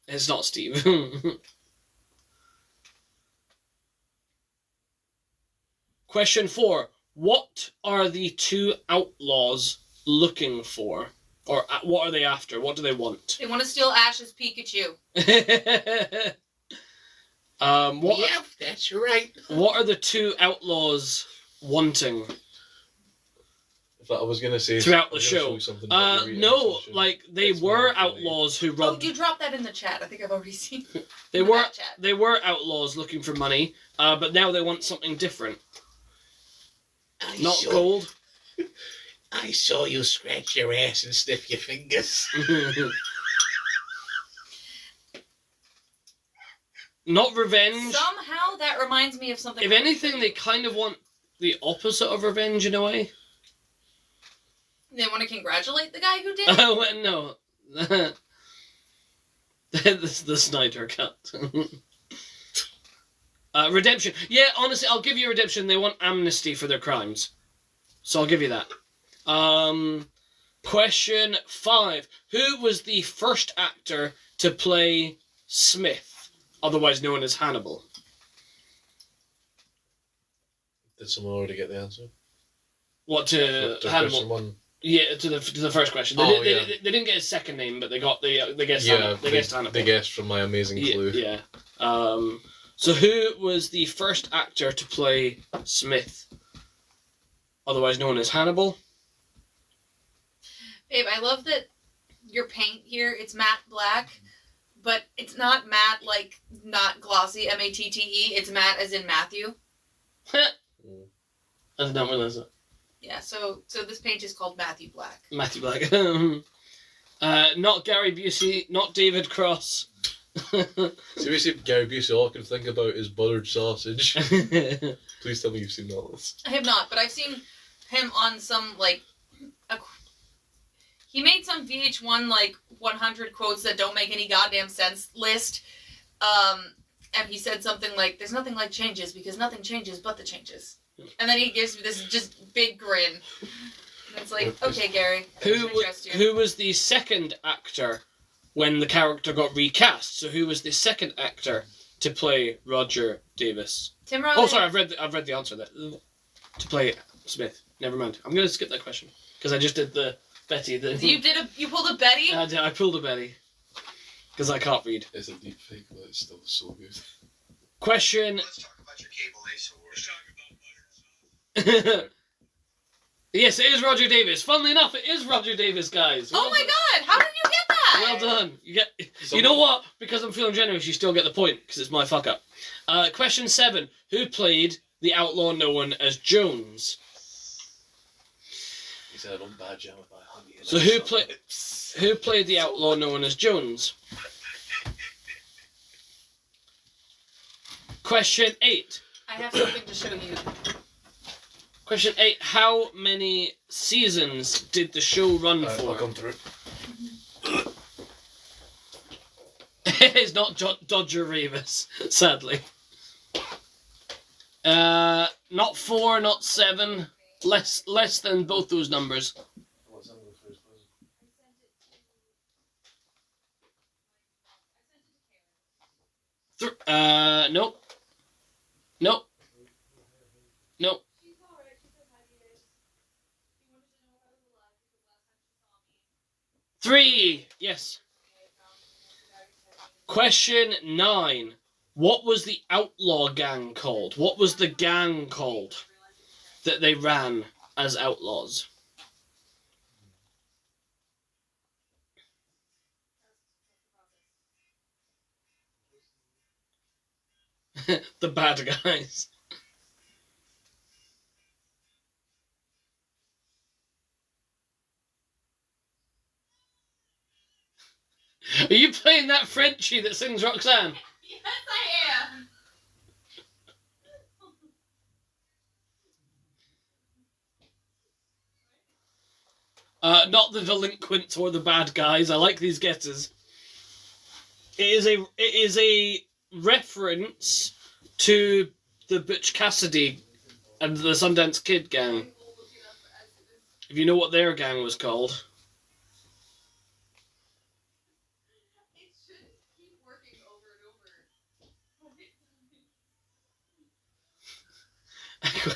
It's not Steve. Question 4. What are the two outlaws looking for? Or what are they after? What do they want? They want to steal Ash's Pikachu. That's right. What are the two outlaws wanting? In fact, I was gonna say Throughout the I was gonna show. you something, but you're eating, No, so I shouldn't. like they It's were more funny. outlaws who Oh, robbed. do drop that in the chat. I think I've already seen They in were that chat. they were outlaws looking for money, but now they want something different. Not gold. I saw you scratch your ass and sniff your fingers. Not revenge. Somehow that reminds me of something. If anything, they kind of want the opposite of revenge in a way. They want to congratulate the guy who did it. Oh no, the Snyder Cut. Redemption. Yeah, honestly, I'll give you redemption. They want amnesty for their crimes, so I'll give you that. Question 5. Who was the first actor to play Smith, otherwise known as Hannibal? Did someone already get the answer? What to To Hannibal? question 1. Yeah, to the first question. Oh, They yeah. didn't get his second name, but they got they guessed Yeah, Hannibal. They guessed Hannibal. they guessed from my amazing clue. Yeah. So who was the first actor to play Smith, otherwise known as Hannibal? Babe, I love that your paint here, it's matte black, but it's not matte like not glossy, M-A-T-T-E. It's matte as in Matthew. I did not realize that. Yeah, so this paint is called Matthew Black. Matthew Black. Not Gary Busey, not David Cross. Seriously, Gary Busey, all I can think about is buttered sausage. Please tell me you've seen that list. I have not, but I've seen him on some, like, he made some VH1, like, 100 quotes that don't make any goddamn sense list. And he said something like, there's nothing like changes because nothing changes but the changes. And then he gives me this just big grin. And it's like, okay, Gary. Who was the second actor when the character got recast? So who was the second actor to play Roger Davis? Tim Robbins. Oh, sorry, I've read the answer there. To play Smith. Never mind. I'm gonna skip that question because I just did the Betty. You pulled a Betty? I pulled a Betty because I can't read. It's a deep fake, but it's still so good. Question. Let's talk about your cable ace award. Let's talk about Yes, it is Roger Davis. Funnily enough, it is Roger Davis, guys. Oh my god, how did you get that? Well done. You know what? Because I'm feeling generous, you still get the point because it's my fuck up. Question 7: Who played the outlaw known as Jones? He said, I don't badge him with my honey. So who played the outlaw known as Jones? Question 8. I have something to show you. Question 8. How many seasons did the show run I'll for? come through. It's not Dodger Revis, sadly. Not 4, not 7. Less than both those numbers. Nope. Nope. Nope. 3. Yes. Question 9. What was the outlaw gang called? What was the gang called that they ran as outlaws? The bad guys. Are you playing that Frenchie that sings Roxanne? Yes, I am. Not the delinquents or the bad guys. I like these guesses. It is a reference to the Butch Cassidy and the Sundance Kid gang. If you know what their gang was called. It should keep working over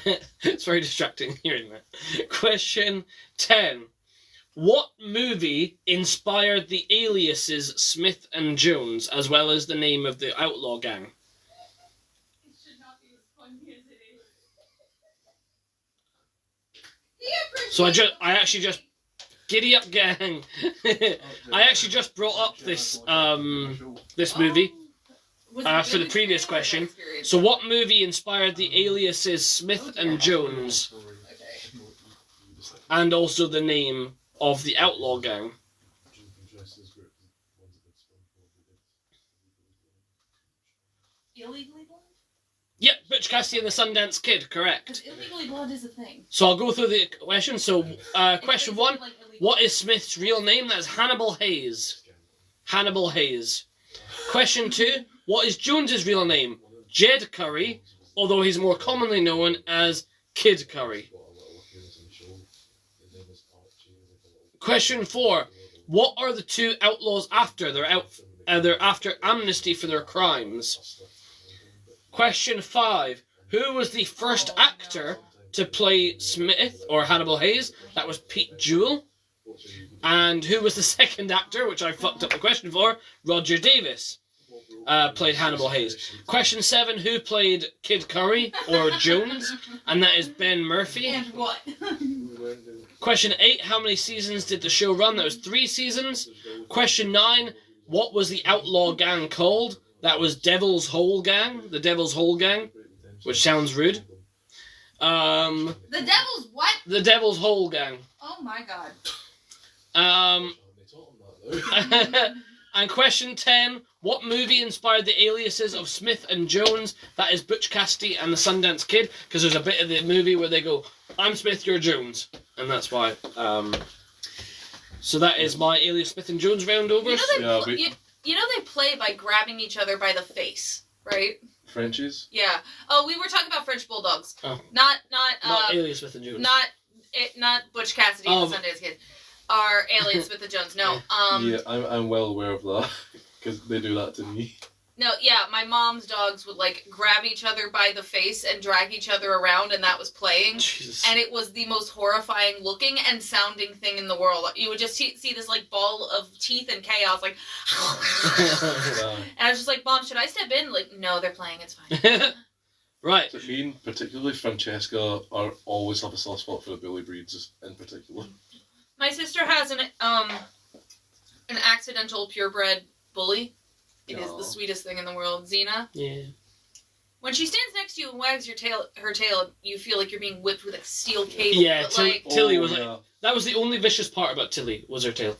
and over. It's very distracting hearing that. Question 10. What movie inspired the aliases Smith and Jones, as well as the name of the outlaw gang? It should not be as funny as it is. So I actually just Giddy Up Gang. I actually just brought up this this movie for the previous question. So what movie inspired the aliases Smith and Jones, and also the name of the outlaw gang? Illegally Blonde? Yep, Butch Cassidy and the Sundance Kid, correct. Because Illegally Blonde is a thing. So I'll go through the question. So, question 1. What is Smith's real name? That's Hannibal Hayes. Hannibal Hayes. Question 2. What is Jones's real name? Jed Curry, although he's more commonly known as Kid Curry. Question 4. What are the two outlaws after? They're after amnesty for their crimes. Question 5. Who was the first actor to play Smith or Hannibal Hayes? That was Pete Jewell. And who was the second actor, which I fucked up the question for? Roger Davis. Played Hannibal Hayes. Question 7. Who played Kid Curry or Jones? And that is Ben Murphy. And what? Question 8. How many seasons did the show run? That was 3 seasons. Question 9. What was the outlaw gang called? That was Devil's Hole Gang. The Devil's Hole Gang. Which sounds rude. The Devil's what? The Devil's Hole Gang. Oh my god. And question 10. What movie inspired the aliases of Smith and Jones? That is Butch Cassidy and the Sundance Kid. Because there's a bit of the movie where they go, I'm Smith, you're Jones. And that's why. So that is my alias Smith and Jones round over. You know they play by grabbing each other by the face, right? Frenchies? Yeah. Oh, we were talking about French bulldogs. Oh. Not alias Smith and Jones. Not Butch Cassidy and the Sundance Kid. Our aliens Smith and Jones. No. Yeah, I'm well aware of that. Because they do that to me. No, yeah, my mom's dogs would, like, grab each other by the face and drag each other around, and that was playing. Jesus. And it was the most horrifying looking and sounding thing in the world. You would just see this, like, ball of teeth and chaos, like... And I was just like, Mom, should I step in? Like, no, they're playing, it's fine. Right. So me and particularly Francesca always have a soft spot for the bully breeds in particular. My sister has an accidental purebred bully. It is the sweetest thing in the world. Xena. Yeah. When she stands next to you and wags her tail, you feel like you're being whipped with a steel cable. Yeah, but like, Tilly was like... That was the only vicious part about Tilly, was her tail.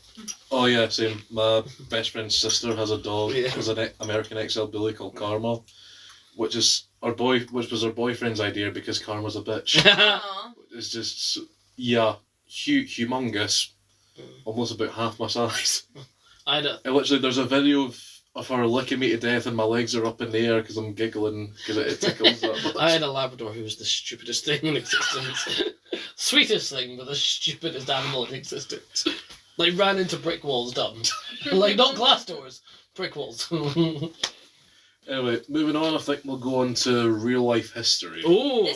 Oh yeah, same. My best friend's sister has a dog. Yeah. It was an American XL bully called Karma, which was our boyfriend's idea because Karma's a bitch. aw. is just, yeah, humongous. Almost about half my size. I had a And literally, there's a video of her licking me to death and my legs are up in the air because I'm giggling because it tickles that much. I had a Labrador who was the stupidest thing in existence. Sweetest thing, but the stupidest animal in existence. Like, ran into brick walls, dumb. Like, not glass doors, brick walls. Anyway, moving on, I think we'll go on to real life history. Ooh.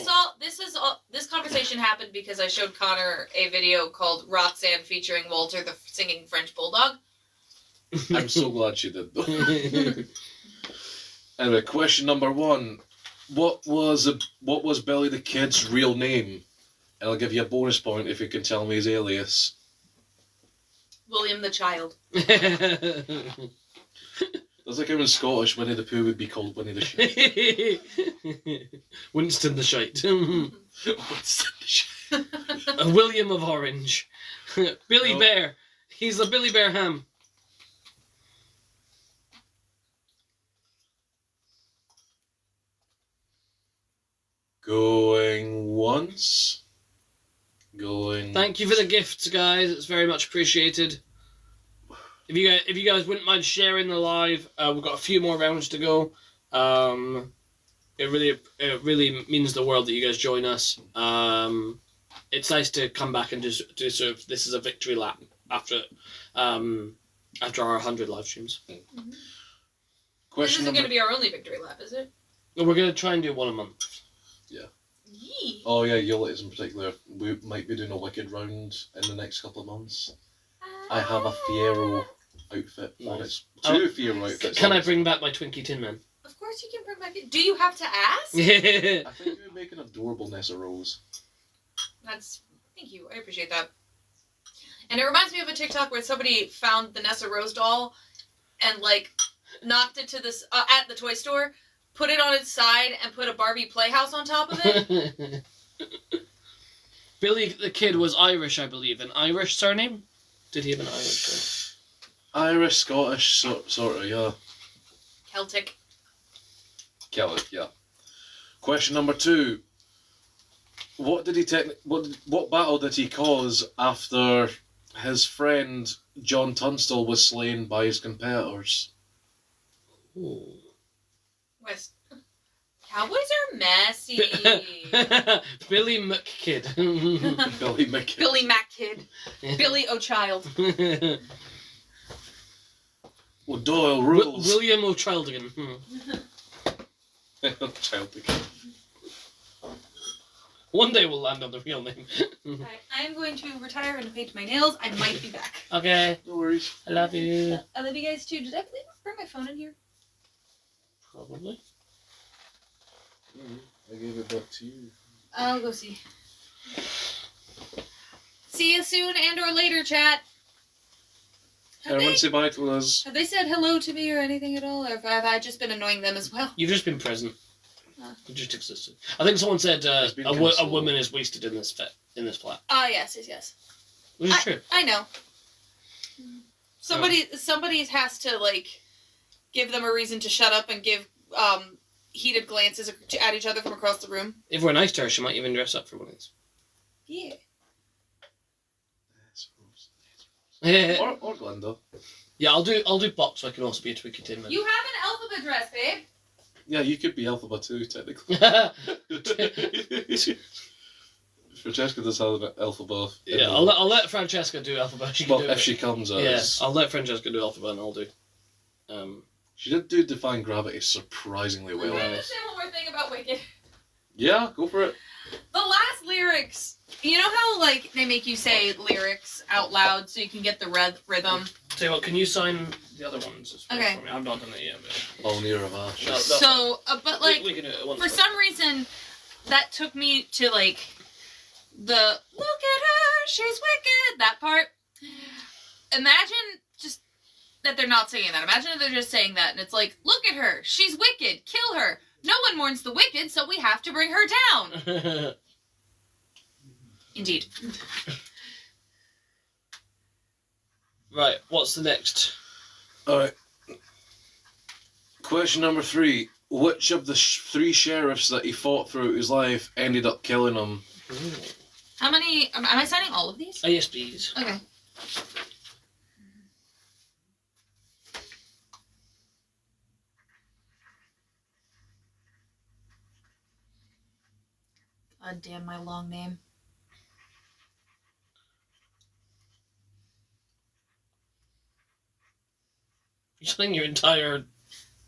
This conversation happened because I showed Connor a video called Roxanne featuring Walter the singing French bulldog. I'm so glad she did, though. Anyway, question number 1. What was Billy the Kid's real name? And I'll give you a bonus point if you can tell me his alias. William the Child. That's like how in Scottish Winnie the Pooh would be called Winnie the Shite. Winston the Shite. What's the shit? William of Orange. Billy No. Bear. He's the Billy Bear Ham. Going once. Going. Thank you for the gifts, guys. It's very much appreciated. If you guys wouldn't mind sharing the live, we've got a few more rounds to go. It really means the world that you guys join us. It's nice to come back and do sort of, this is a victory lap after our 100 live streams. This Question isn't going number. to be our only victory lap, is it? We're gonna try and do one a month. Yee. Oh yeah, Ulysses in particular. We might be doing a wicked round in the next couple of months. I have a Fiero outfit. Nice. It's Oh. 2 Fiero outfits. Can I bring back my Twinkie Tin Man? Of course you can bring back. Do you have to ask? I think you would make an adorable Nessa Rose. Thank you. I appreciate that. And it reminds me of a TikTok where somebody found the Nessa Rose doll and like knocked it to this at the toy store, put it on its side, and put a Barbie playhouse on top of it. Billy the Kid was Irish, I believe. An Irish surname? Did he have an Irish surname? Irish, Scottish, sort of, yeah. Celtic. Celtic, yeah. Question number 2. What battle did he cause after his friend John Tunstall was slain by his competitors? Ooh. West. Cowboys are messy. Billy McKid. Billy Mickey. Billy Mac Kid. Billy O'Child. Well, Doyle rules. William O'Childigan. Child again. One day we'll land on the real name. Right, I'm going to retire and paint my nails. I might be back. Okay, No worries. I love you. I love you guys too. Did I bring my phone in here? Probably. I gave it back to you. I'll go see. See you soon and or later, chat. Everyone say bye to us. Have they said hello to me or anything at all? Or have I just been annoying them as well? You've just been present. Huh. You just existed. I think someone said It's been a kinda slow. woman is wasted in this flat. Ah, yes. Which is true. I know. Somebody has to, like, give them a reason to shut up and give heated glances at each other from across the room. If we're nice to her, she might even dress up for one of these. Yeah. Or Glenda. Yeah, I'll do Bop so I can also be a Twinkie Tin Man. You have an alphabet dress, babe. Yeah, you could be Elphaba too, technically. Francesca does have an Elphaba. Yeah, I'll let Francesca do Alphabet. She can Well, do if it. she comes Yeah, as. I'll let Francesca do Alphabet and I'll do. She did do Defying Gravity surprisingly well. Let me just say one more thing about Wicked. Yeah, go for it. The last lyrics. You know how, like, they make you say lyrics out loud so you can get the rhythm? Tell you what, can you sign the other ones as well Okay. for me? I've not done it yet. But All near of Ash. No, So, but, like, we can do it at once. for some reason, that took me to, like, the look at her, she's wicked, that part. Imagine just that they're not saying that. Imagine if they're just saying that, and it's like, look at her, she's wicked, kill her. No one mourns the wicked, so we have to bring her down. Indeed. Right, what's the next? Alright. Question number 3. Which of the 3 sheriffs that he fought throughout his life ended up killing him? How many? Am I signing all of these? Yes, please. Okay. God damn my long name. You're signing your entire.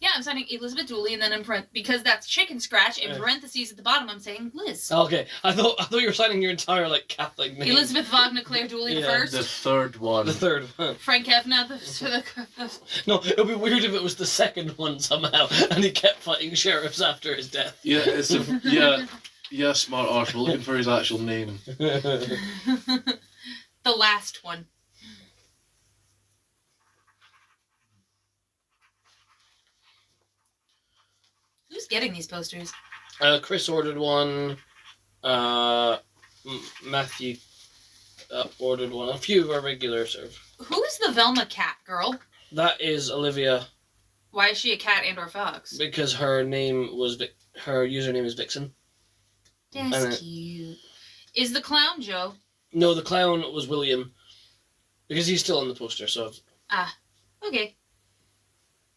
Yeah, I'm signing Elizabeth Dooley, and then because that's chicken scratch, in Right. parentheses at the bottom, I'm saying Liz. Okay, I thought you were signing your entire like Catholic name. Elizabeth Wagner Claire Dooley the Yeah. first. The third one. The third one. Frank Evna No, it would be weird if it was the second one somehow, and he kept fighting sheriffs after his death. Yeah, it's a yeah. Smart arse. We're looking for his actual name. the last one. Who's getting these posters? Chris ordered one. Matthew ordered one. A few of our regular serve. Who's the Velma cat girl? That is Olivia, Why is she a cat and or fox? because her name was her username is Vixen. That's cute. Is the clown Joe? No, the clown was William, because he's still on the poster. So Okay.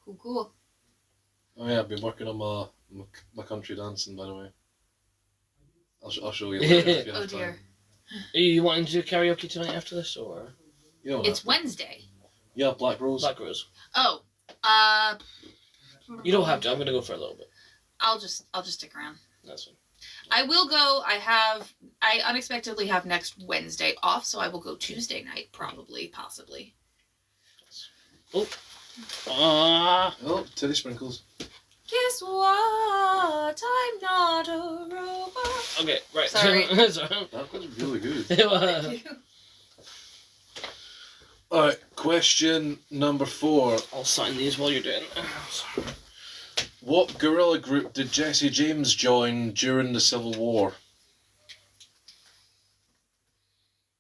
Cool. Oh yeah, I've been working on my country dancing, by the way. I'll show you later if you have Oh dear. time. are you wanting to do karaoke tonight after this, or You don't It's have to. Wednesday. Yeah, Black Rose. Black Rose? Oh. You don't have to. I'm gonna go for a little bit. I'll just stick around. That's fine. I will go. I unexpectedly have next Wednesday off, so I will go Tuesday night, probably, possibly. Oh, titty sprinkles. Guess what? I'm not a robot. Okay, right. Sorry. Sorry. That was really good. Thank you. Alright, question number 4. I'll sign these while you're doing it. Sorry. What guerrilla group did Jesse James join during the Civil War?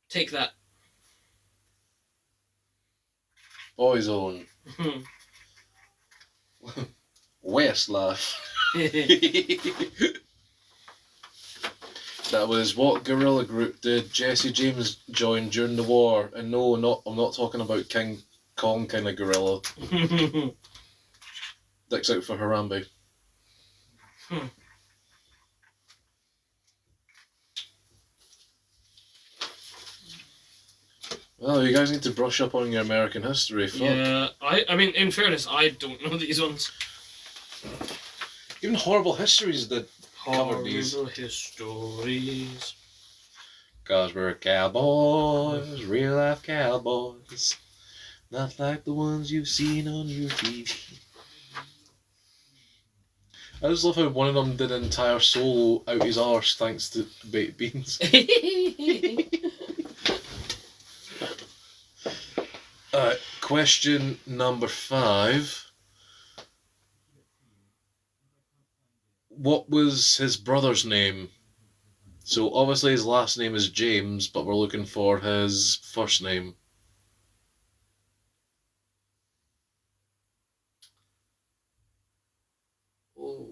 Take that. Boyzone. Westlife. That was what guerrilla group did Jesse James join during the war? And no, I'm not talking about King Kong kind of gorilla. Dicks out for Harambe. Well, you guys need to brush up on your American history. Fuck. Yeah, I mean, in fairness, I don't know these ones. Even Horrible Histories did cover these. Horrible histories. Cause we're cowboys, real life cowboys. Not like the ones you've seen on your TV. I just love how one of them did an entire solo out his arse thanks to baked beans. Question number 5. What was his brother's name? So obviously his last name is James, but we're looking for his first name. Oh.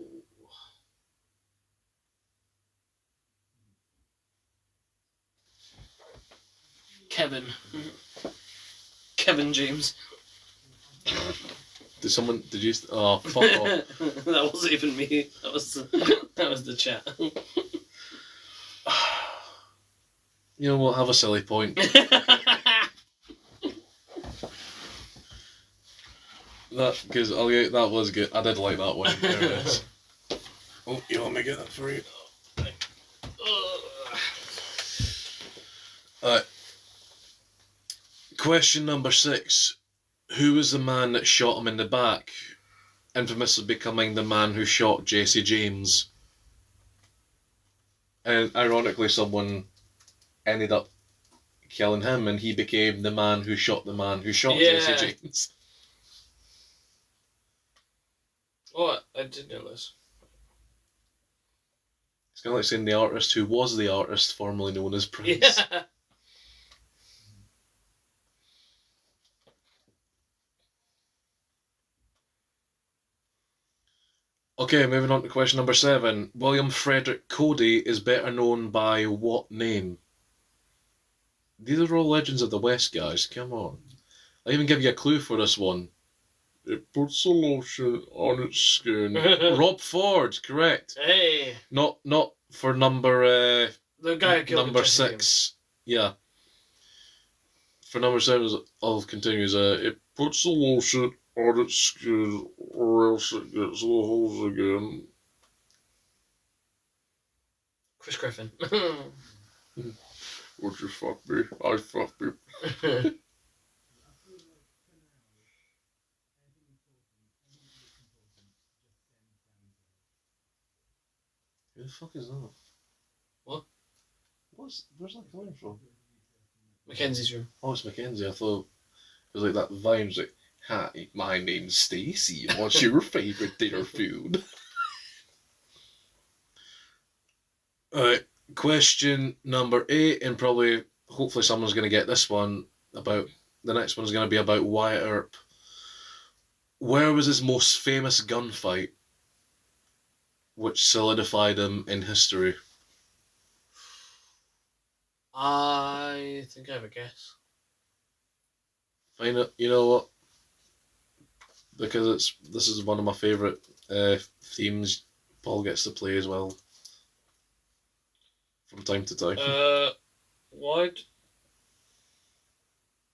Kevin. Kevin James. Did you? Oh, fuck off. That wasn't even me. That was the chat. You know what? Have a silly point. Because that was good. I did like that one. There it is. Oh, you want me to get that for you? Question number 6. Who was the man that shot him in the back, infamously becoming the man who shot Jesse James? And ironically, someone ended up killing him, and he became the man who shot Yeah. Jesse James. Oh, I did know this. It's kind of like saying the artist who was the artist formerly known as Prince. Yeah. Okay, moving on to question number 7. William Frederick Cody is better known by what name? These are all Legends of the West, guys. Come on. I'll even give you a clue for this one. It puts the lotion on its skin. Rob Ford, correct. Hey, Not for number the guy who killed number Jesse 6. Yeah. For number 7, I'll continue. It puts the lotion on its skin, or else it gets the holes again. Chris Griffin. Would you fuck me? I fuck you. Who the fuck is that? What? Where's that coming from? Mackenzie's room. Oh, it's Mackenzie. I thought it was like that Vine. It's like, hi, my name's Stacy. What's your favourite dinner food? Alright, question number 8, and hopefully someone's going to get this one. The next one's going to be about Wyatt Earp. Where was his most famous gunfight, which solidified him in history? I think I have a guess. Find it. You know what? Because this is one of my favourite themes. Paul gets to play as well from time to time. What?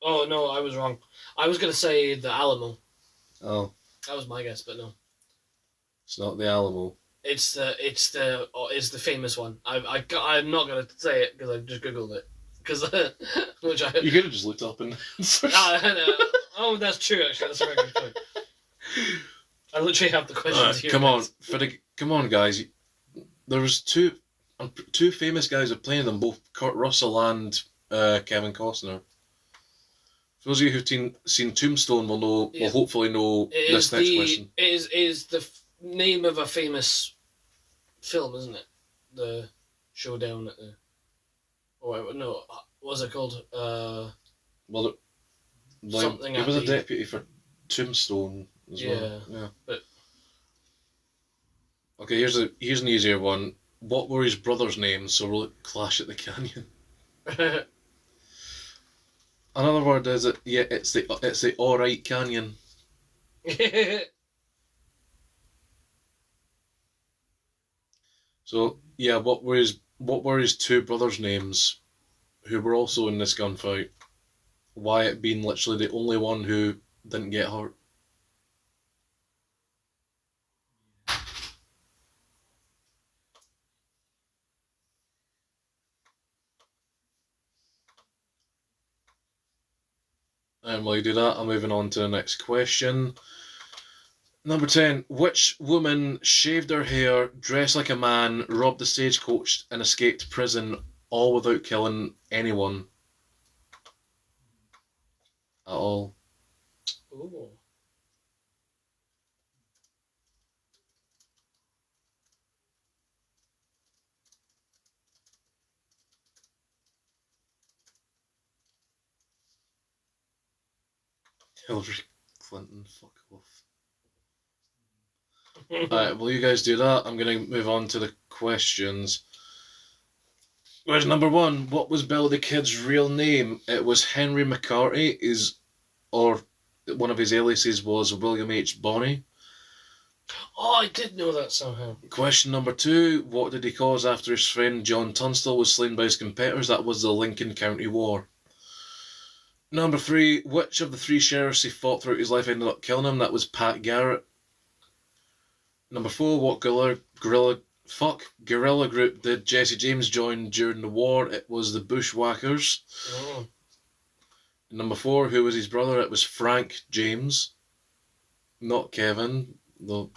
Oh no, I was wrong. I was gonna say the Alamo. Oh, That was my guess, but no. it's not the Alamo. It's the famous one. I'm not gonna say it because I just googled it. Because which I You could have just looked up and. oh, that's true. Actually, that's a very good point. I literally have the questions here. Come on, come on, guys. There was two famous guys who played them, both Kurt Russell and Kevin Costner. For those of you who've seen Tombstone will hopefully know this next question. It is the name of a famous film, isn't it? The showdown at the. Oh no, what's it called? Well, Something he at was a the- deputy for Tombstone as Yeah, well. Yeah. but- Okay, here's an easier one. What were his brothers' names? So we'll Clash at the Canyon. Another word is it? Yeah, it's the Alright Canyon. So yeah, what were his two brothers' names, who were also in this gunfight? Wyatt being literally the only one who didn't get hurt. And while you do that, I'm moving on to the next question. Number 10. Which woman shaved her hair, dressed like a man, robbed the stagecoach, and escaped prison, all without killing anyone? At all. Ooh. Hillary Clinton, fuck off. Alright, while you guys do that, I'm going to move on to the questions. Where's number 1? What was Billy the Kid's real name? It was Henry McCarthy, or one of his aliases was William H. Bonney. Oh, I did know that somehow. Question number 2. What did he cause after his friend John Tunstall was slain by his competitors? That was the Lincoln County War. Number 3. Which of the 3 sheriffs he fought throughout his life ended up killing him? That was Pat Garrett. Number 4. What guerrilla group did Jesse James join during the war? It was the Bushwhackers. Oh. Number 4. Who was his brother? It was Frank James. Not Kevin, though,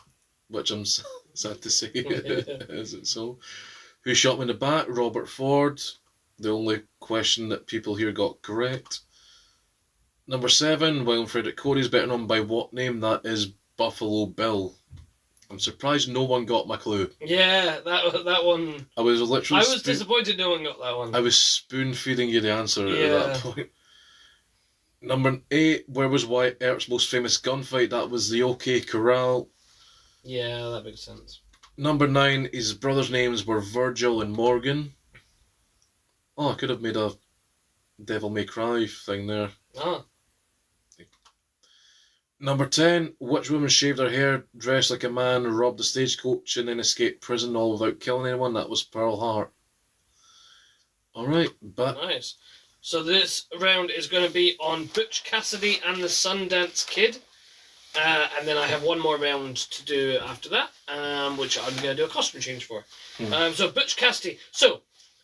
which I'm sad to say. Is it so? Who shot him in the back? Robert Ford. The only question that people here got correct. Number 7. William Frederick Cody is better known by what name? That is Buffalo Bill. I'm surprised no one got my clue. Yeah, that one. I was literally. I was disappointed no one got that one. I was spoon feeding you the answer Yeah. at that point. Number 8. Where was Wyatt Earp's most famous gunfight? That was the OK Corral. Yeah, that makes sense. Number 9. His brothers' names were Virgil and Morgan. Oh, I could have made a Devil May Cry thing there. Ah. Number 10. Which woman shaved her hair, dressed like a man, robbed the stagecoach, and then escaped prison all without killing anyone? That was Pearl Hart. Alright, but Nice. So this round is going to be on Butch Cassidy and the Sundance Kid. And then I have one more round to do after that, which I'm going to do a costume change for. So Butch Cassidy. So,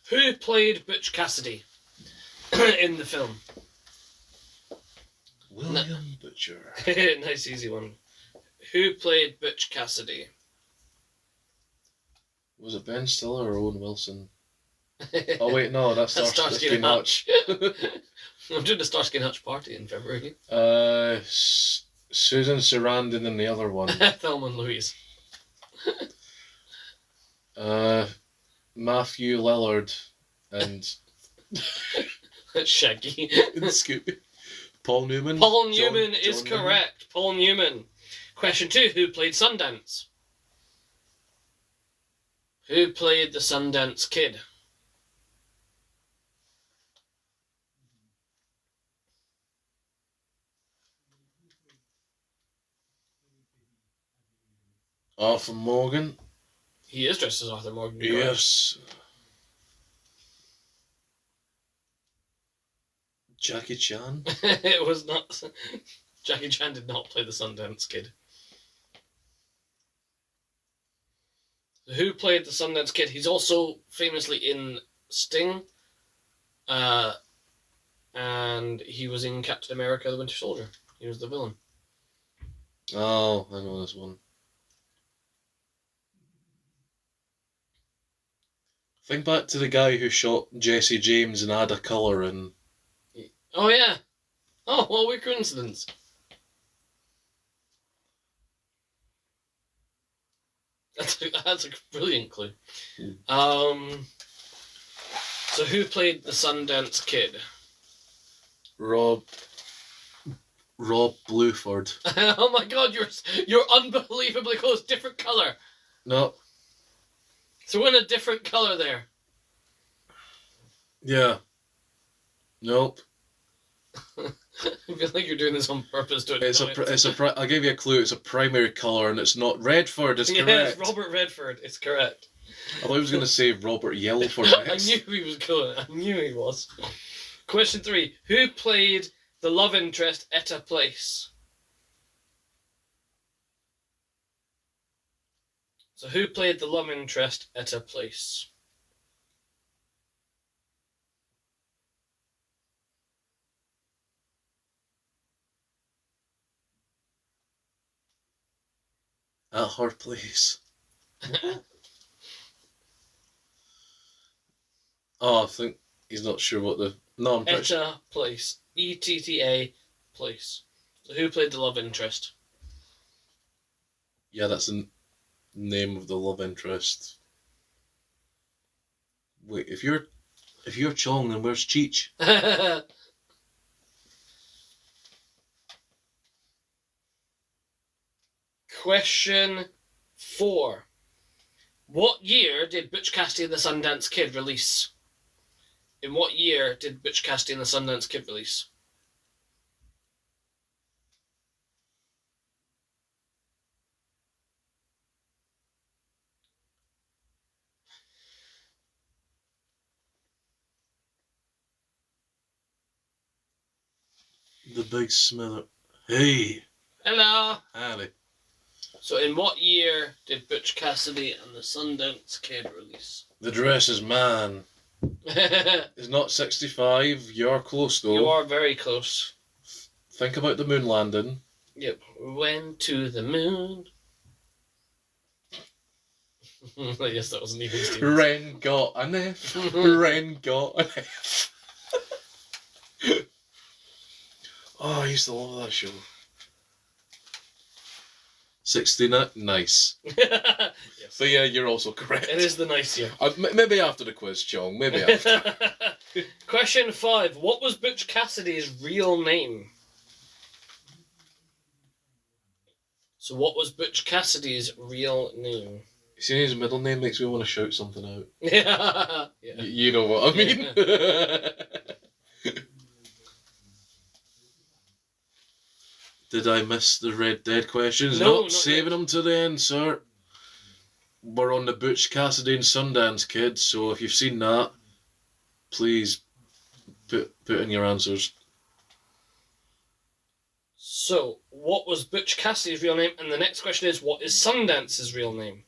who played Butch Cassidy in the film? William Butcher. Nice easy one. Who played Butch Cassidy? Was it Ben Stiller or Owen Wilson? Oh wait, no, that's That's Starsky Starsky and and Hutch. I'm doing the Starsky and Hutch party in February. Susan Sarandon and the other one. Thelma and Louise. Matthew Lillard and Shaggy. Scooby. Paul Newman. Paul Newman is John correct. Paul Newman. Question 2. Who played Sundance? Who played the Sundance Kid? Arthur Morgan. He is dressed as Arthur Morgan. you're right. Yes. Jackie Chan. It was not. Jackie Chan did not play the Sundance Kid. Who played the Sundance Kid? He's also famously in Sting. And he was in Captain America the Winter Soldier. He was the villain. Oh, I know this one. Think back to the guy who shot Jesse James and Ada Colour in. Oh, yeah. Oh, what a weird coincidence. That's a brilliant clue. So who played the Sundance Kid? Rob Bluford. Oh my god, you're unbelievably close. Different colour. No. So we're in a different colour there. Yeah. Nope. I feel like you're doing this on purpose to I'll give you a clue. It's a primary colour, and it's not Redford. It's yes, correct. Robert Redford. It's correct. I thought I was going to say Robert Yellowford. I knew he was going. I knew he was. Question 3. Who played the love interest Etta Place? So who played the love interest Etta Place? At her place. Oh, I think he's not sure what the. No, I'm pretty sure. Etta Place. ETTA Place. So who played the love interest? Yeah, that's the name of the love interest. Wait, if you're Chong, then where's Cheech? Question 4. What year did Butch Cassidy and the Sundance Kid release? In what year did Butch Cassidy and the Sundance Kid release? The Big Smither. Hey, Hello! Harry. So in what year did Butch Cassidy and the Sundance Kid release? The Dress is Man. It's not 65. You're close though. You are very close. Think about the moon landing. Yep. Went to the moon. I guess that wasn't even Stevens. Ren got an F. Ren got an F. Oh, I used to love that show. 69. Nice. Yes. So yeah, you're also correct. It is the nice year. Maybe after the quiz, Chong. Maybe after. Question 5. What was Butch Cassidy's real name? So what was Butch Cassidy's real name? See, his middle name makes me want to shout something out. Yeah. You know what I mean? Did I miss the Red Dead questions? No, Nope, not saving them to the end, sir. We're on the Butch Cassidy and Sundance Kid, so if you've seen that, please put in your answers. So, what was Butch Cassidy's real name? And the next question is, what is Sundance's real name?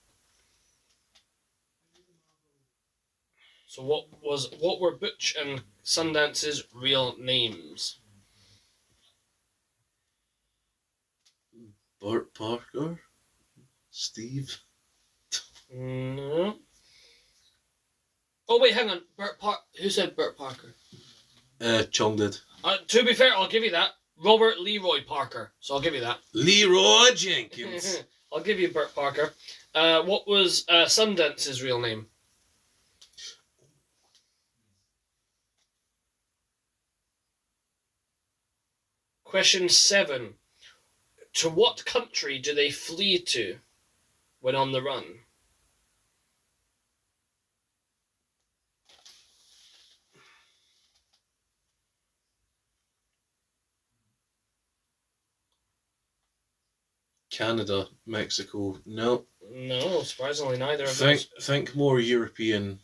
So, what were Butch and Sundance's real names? Burt Parker? Steve? No. Oh wait, hang on. Who said Burt Parker? Chong did. To be fair, I'll give you that. Robert Leroy Parker. So I'll give you that. Leroy Jenkins. I'll give you Burt Parker. What was Sundance's real name? Question 7. To what country do they flee to when on the run? Canada, Mexico. No. No, surprisingly, neither of those. Think more European.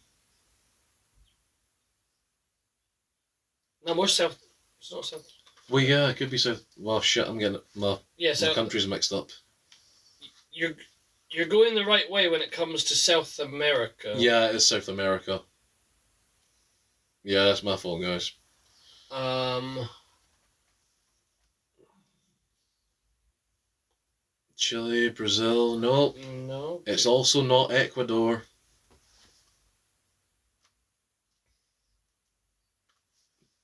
No, more south. It's not south. Well, yeah, it could be South. Well, shit, I'm getting my Yeah, countries mixed up. You're going the right way when it comes to South America. Yeah, it's South America. Yeah, that's my fault, guys. Chile, Brazil, no. No. It's also not Ecuador.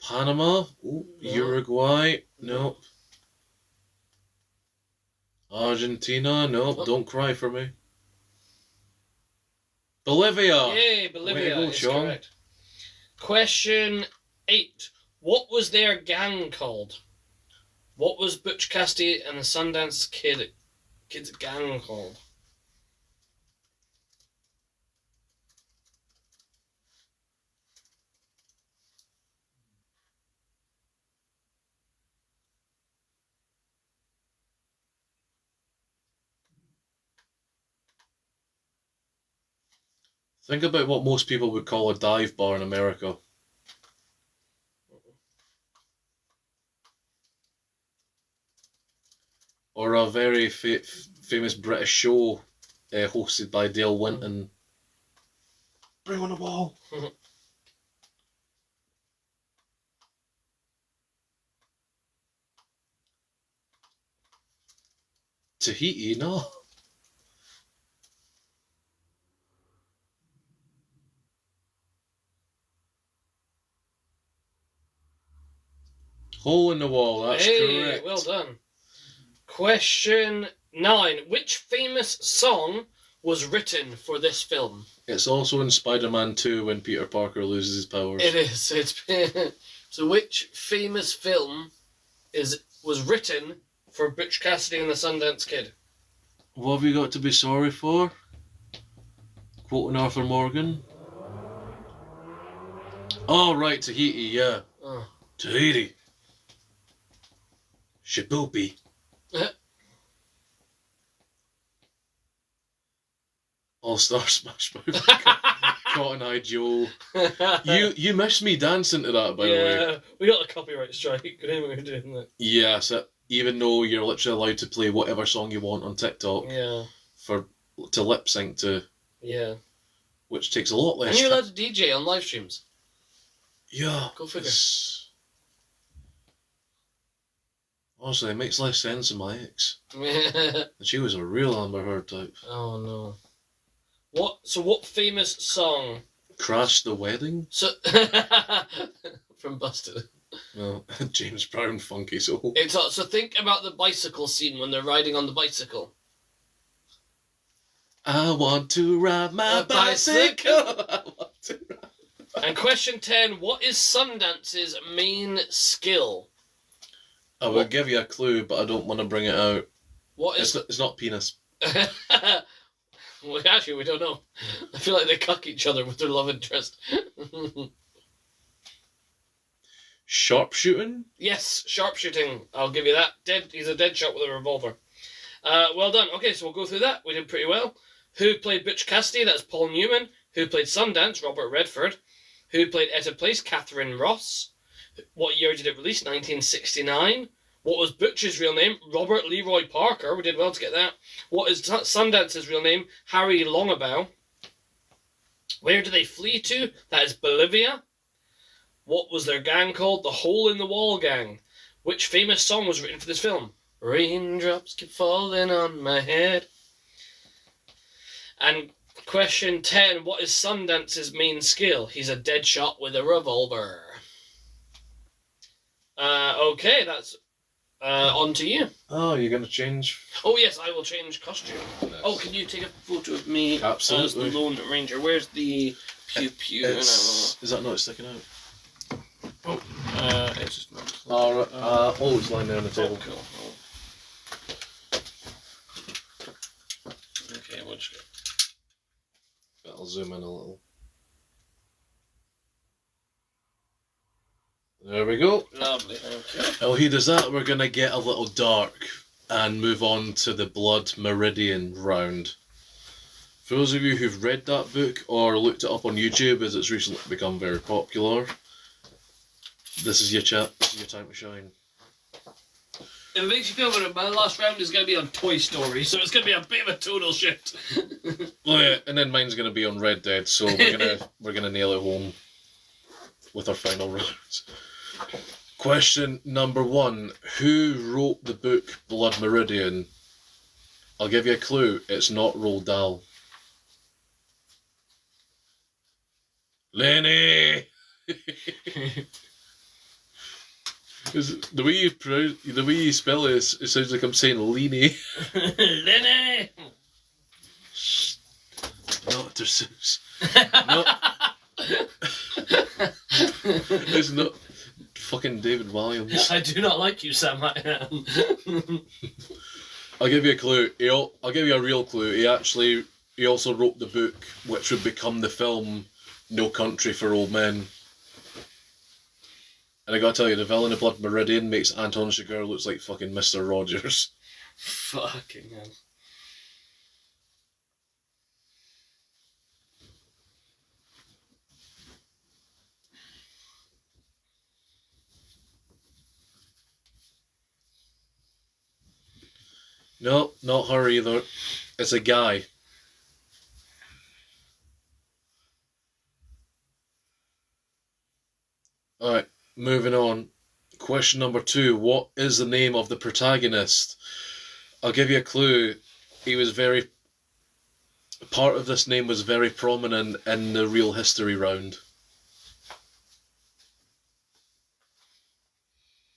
Panama, ooh, No. Uruguay, nope. Argentina, nope, Nope. don't cry for me. Bolivia! Yay, Bolivia Way to go, is Sean. correct. Question 8. What was their gang called? What was Butch Cassidy and the Sundance Kid's gang called? Think about what most people would call a dive bar in America. Or a very famous British show hosted by Dale Winton. Bring on the wall. Tahiti, no. Hole in the wall, that's Hey, correct. well done. Question 9. Which famous song was written for this film? It's also in Spider-Man 2 when Peter Parker loses his powers. It is. So which famous film was written for Butch Cassidy and the Sundance Kid? What have you got to be sorry for? Quoting Arthur Morgan. Oh, right, Tahiti, yeah. Oh. Tahiti. Shibupi. All-Star Smash Mouth. Cotton Eye Joe. You missed me dancing to that, by the way. Yeah, we got a copyright strike when we were doing that. Yeah, so even though you're literally allowed to play whatever song you want on TikTok Yeah, to lip sync to, yeah. which takes a lot less. And you're allowed to DJ on live streams. Yeah. Go figure. Honestly, it makes less sense than my ex. Oh And she was a real Amber Heard type. no. What famous song? Crash the Wedding? So from Busted. No, James Brown, Funky Soul. So think about the bicycle scene when they're riding on the bicycle. I want to ride my A bicycle. I want to ride. And question 10, what is Sundance's main skill? I would give you a clue, but I don't want to bring it out. What is It's not penis. Well, actually, we don't know. I feel like they cuck each other with their love interest. Sharpshooting? Yes, sharpshooting. I'll give you that. He's a dead shot with a revolver. Well done. Okay, so we'll go through that. We did pretty well. Who played Butch Cassidy? That's Paul Newman. Who played Sundance? Robert Redford. Who played Etta Place? Catherine Ross. What year did it release? 1969. What was Butch's real name? Robert Leroy Parker. We did well to get that. What is Sundance's real name? Harry Longabout. Where do they flee to? That is Bolivia. What was their gang called? The Hole in the Wall Gang. Which famous song was written for this film? Raindrops keep falling on my head. And question 10. What is Sundance's main skill? He's a dead shot with a revolver. Okay, that's on to you. Oh, you're going to change? Oh yes, I will change costume. Oh, can you take a photo of me Absolutely. as the Lone Ranger? Where's the pew pew? Is that not sticking out? It's just not. Right. It's lying there on the table. Cool. Okay, we'll just go. I'll zoom in a little. There we go. Lovely, thank you. While he does that, we're going to get a little dark and move on to the Blood Meridian round. For those of you who've read that book or looked it up on YouTube, as it's recently become very popular, this is your time to shine. If it makes you feel better, my last round is going to be on Toy Story, so it's going to be a bit of a total shift. Oh yeah, and then mine's going to be on Red Dead, so we're gonna nail it home with our final rounds. Question number 1: Who wrote the book Blood Meridian? I'll give you a clue. It's not Roald Dahl. Lenny. The way you spell it, it sounds like I'm saying Leany. Lenny! Dr. Seuss. No. It's not fucking David Williams. I do not like you, Sam. I am. I'll give you a clue. I'll give you a real clue. He also wrote the book which would become the film No Country for Old Men. And I gotta tell you, the villain of Blood Meridian makes Anton Chigurh looks like fucking Mr. Rogers. Fucking hell. No, not her either. It's a guy. Alright, moving on. Question number 2. What is the name of the protagonist? I'll give you a clue. Part of this name was very prominent in the Real History round.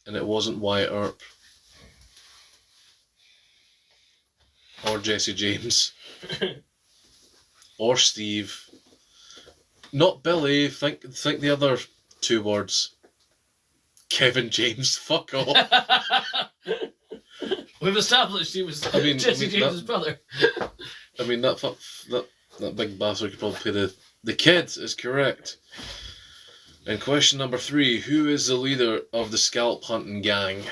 And it wasn't Wyatt Earp. Or Jesse James. Or Steve. Not Billy. Think the other 2 words. Kevin James. Fuck off. We've established he was Jesse James's brother. I mean, that big bastard could probably play the kid is correct. And question number 3. Who is the leader of the scalp hunting gang?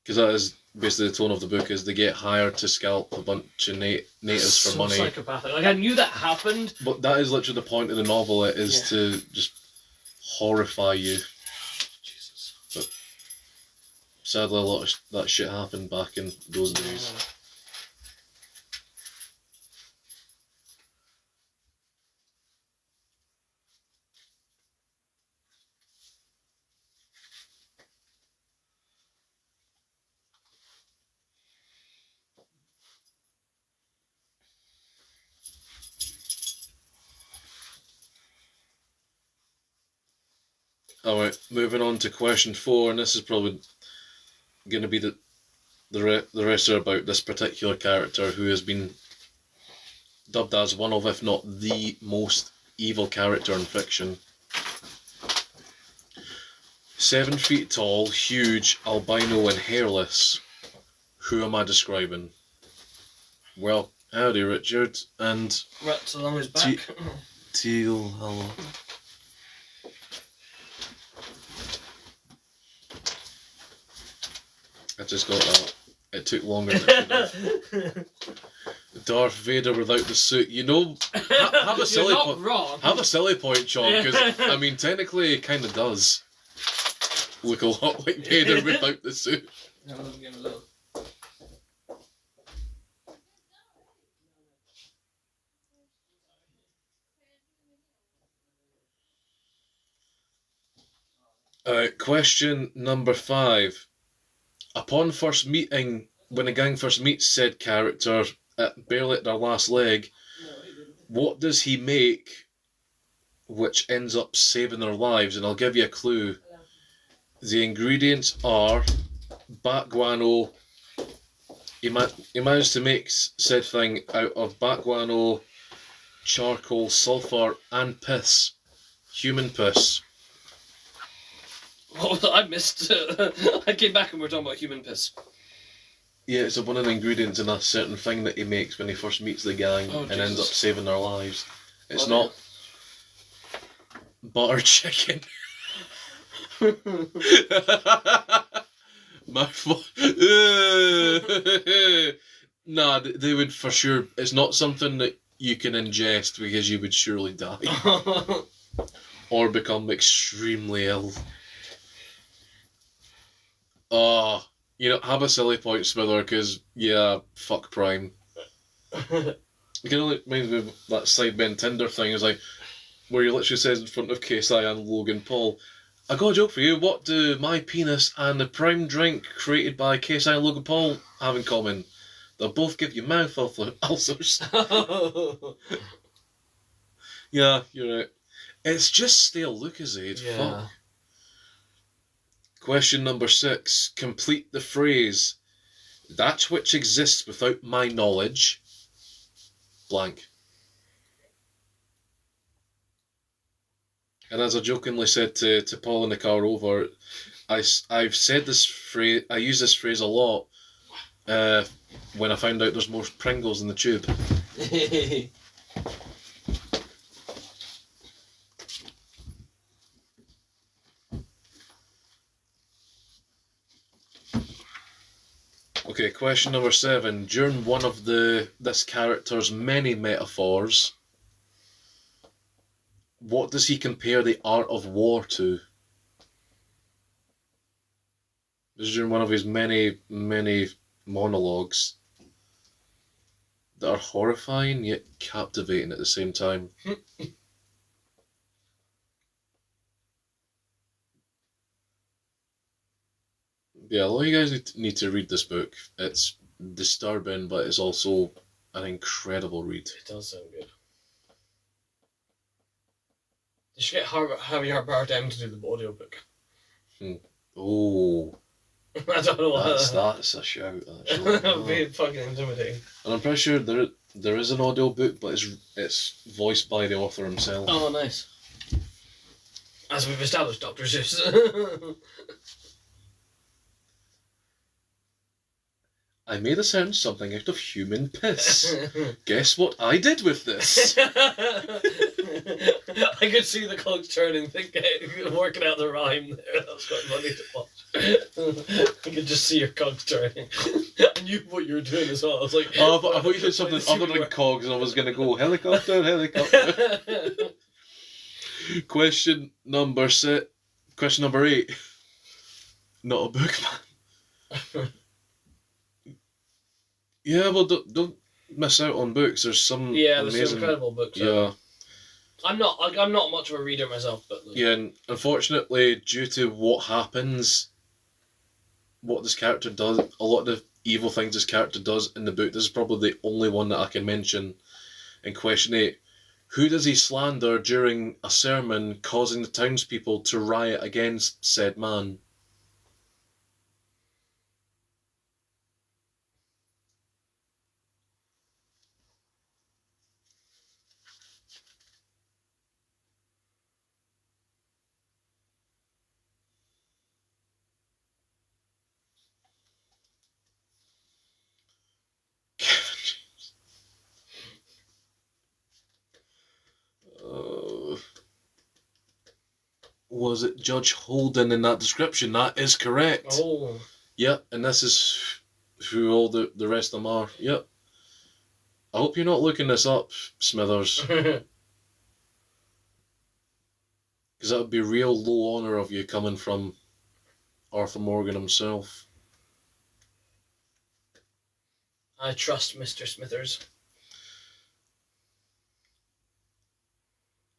Because that is basically the tone of the book, is they get hired to scalp a bunch of natives for money. Psychopathic. Like, I knew that happened. But that is literally the point of the novel. It is to just horrify you. Jesus. But sadly, a lot of that shit happened back in those days. Alright, moving on to question 4, and this is probably going to be the rest are about this particular character who has been dubbed as one of, if not the most evil character in fiction. 7 feet tall, huge, albino and hairless. Who am I describing? Well, howdy Richard, and Rats along his back. Teal, hello. I just got that. It took longer than it should have. Darth Vader without the suit. You know, have a silly You're not point. wrong. Have a silly point, Sean, because I mean, technically, it kind of does look a lot like Vader without the suit. Question number 5. Upon first meeting, when a gang first meets said character barely at their last leg, what does he make which ends up saving their lives? And I'll give you a clue. The ingredients are bat guano. He managed to make said thing out of bat guano, charcoal, sulfur, and piss. Human piss. What was that? I missed. I came back and we were talking about human piss. Yeah, it's one of the ingredients in a certain thing that he makes when he first meets the gang and ends up saving their lives. It's not butter chicken. Nah, they would for sure. It's not something that you can ingest because you would surely die or become extremely ill. You know, have a silly point, Smiller, because, yeah, fuck Prime. It kind of reminds me of that Sidemen Tinder thing, is like, where he literally says in front of KSI and Logan Paul, I got a joke for you, what do my penis and the Prime drink created by KSI and Logan Paul have in common? They'll both give you mouth ulcers. Yeah, you're right. It's just stale Lucozade, fuck. Question number 6. Complete the phrase, that which exists without my knowledge, blank. And as I jokingly said to Paul in the car over, I've said this phrase, I use this phrase a lot when I found out there's more Pringles in the tube. Okay, question number 7. During one of this character's many metaphors, what does he compare the art of war to? This is during one of his many, many monologues that are horrifying yet captivating at the same time. Yeah, a lot of you guys need to read this book. It's disturbing, but it's also an incredible read. It does sound good. You should get Harvey Bardem to do the audiobook. Oh, I don't know what that's a shout, actually. that would be fucking intimidating. And I'm pretty sure there is an audio book, but it's voiced by the author himself. Oh, nice. As we've established, Dr. Seuss. I made a sound something out of human piss. Guess what I did with this? I could see the cogs turning, working out the rhyme there. That was quite funny to watch. I could just see your cogs turning. I knew what you were doing as well. I was like, Oh, I thought you said something other than cogs, and I was going to go helicopter, helicopter. Question number 8. Not a book, man. Yeah, well, don't miss out on books. There's some there's amazing, some incredible books. Yeah. I'm not much of a reader myself, but Yeah, and unfortunately, due to what happens, what this character does, a lot of the evil things this character does in the book, this is probably the only one that I can mention. In question 8, who does he slander during a sermon, causing the townspeople to riot against said man? Kevin James. was it Judge Holden in that description? That is correct. Oh. Yep, and this is who all the rest of them are. Yep. I hope you're not looking this up, Smithers, because that would be real low honour of you coming from Arthur Morgan himself. I trust Mr. Smithers.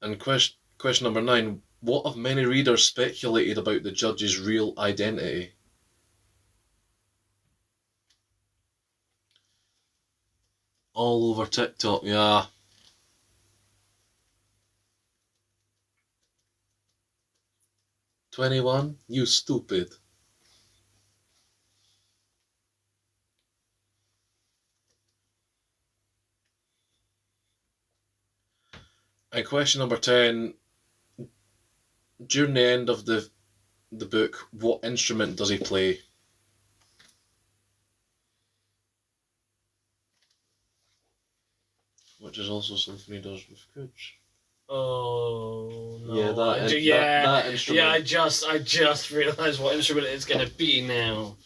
And question number 9. What have many readers speculated about the judge's real identity? All over TikTok, yeah. "21? You stupid." And question number 10. During the end of the book, what instrument does he play? Which is also something he does with Gooch. Oh no! Yeah, that that instrument. Yeah, I just realised what instrument it's gonna be now.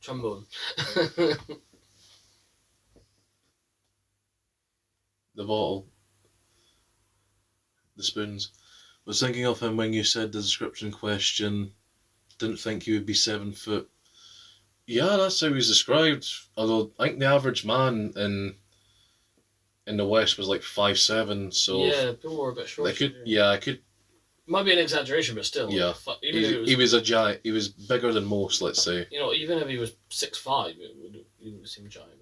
Trombone. The bottle. The spoons. Was thinking of him when you said the description question. Didn't think he would be 7 foot. Yeah, that's how he's described. Although I think the average man in the West was like 5'7", so yeah, people were a bit short. I could. Might be an exaggeration, but still. Yeah. Even if it was, He was a giant. He was bigger than most, let's say. you know, even if he was 6'5", he would seem giant.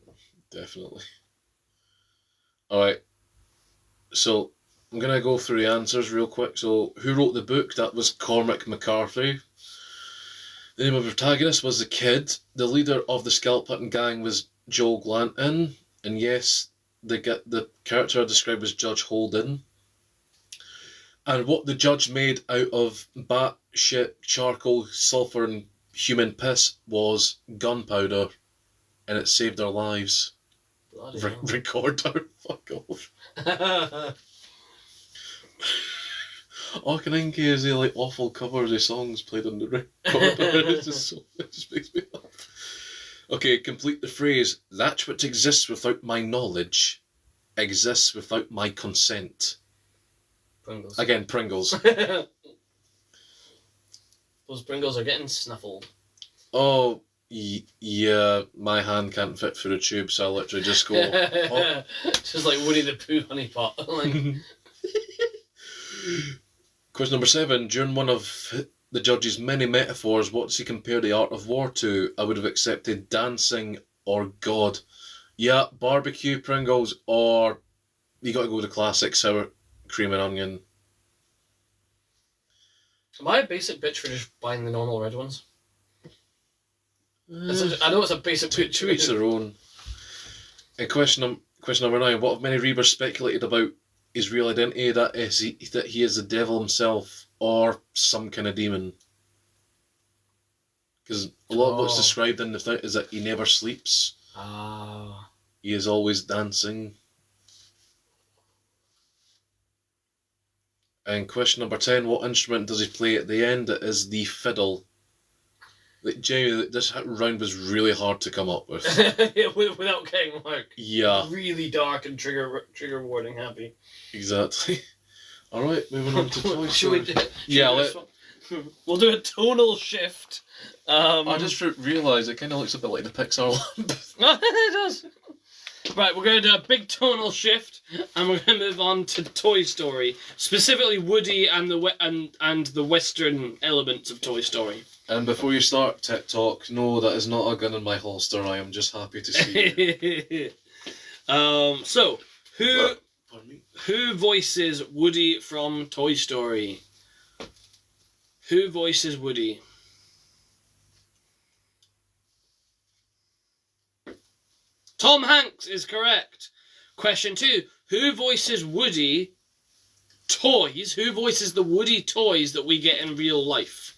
Definitely. Alright. So, I'm going to go through the answers real quick. So, who wrote the book? That was Cormac McCarthy. The name of the protagonist was the Kid. The leader of the scalp hunting gang was Joel Glanton. And yes, the character described as Judge Holden. And what the judge made out of bat, shit, charcoal, sulphur and human piss was gunpowder. And it saved their lives. Bloody hell. Recorder. Fuck off. All I can think is the like awful covers of songs played on the recorder. It just makes me laugh. Okay, complete the phrase. That which exists without my knowledge exists without my consent. Pringles. Again, Pringles. Those Pringles are getting snuffled. Oh, yeah, my hand can't fit through the tube, so I literally just go. Oh. Just like Woody the Pooh honey pot. Like, Question number 7. During one of the judge's many metaphors, what does he compare the art of war to? I would have accepted dancing or God. Yeah, barbecue, Pringles, or you got to go with the classic sour cream and onion. am I a basic bitch for just buying the normal red ones? I know it's a basic bitch. To each their own. And question number 9. What have many readers speculated about his real identity? That he is the devil himself or some kind of demon. Because a lot of what's described in the thing is that he never sleeps. Ah. He is always dancing. And question number 10. What instrument does he play at the end? It is the fiddle. Like, genuinely, this round was really hard to come up with. Yeah, without getting like Yeah, really dark and trigger warning happy. exactly. Alright, moving on to Toy Should we Story. do, Yeah, we'll do a tonal shift. I just realised it kind of looks a bit like the Pixar lamp. It does. Right, we're going to do a big tonal shift, and we're going to move on to Toy Story, specifically Woody and the Western elements of Toy Story. And before you start TikTok, no, that is not a gun in my holster. I am just happy to see you. So Pardon me. who voices Woody from Toy Story? Who voices Woody? Tom Hanks is correct. Question 2. Who voices Woody toys? Who voices the Woody toys that we get in real life?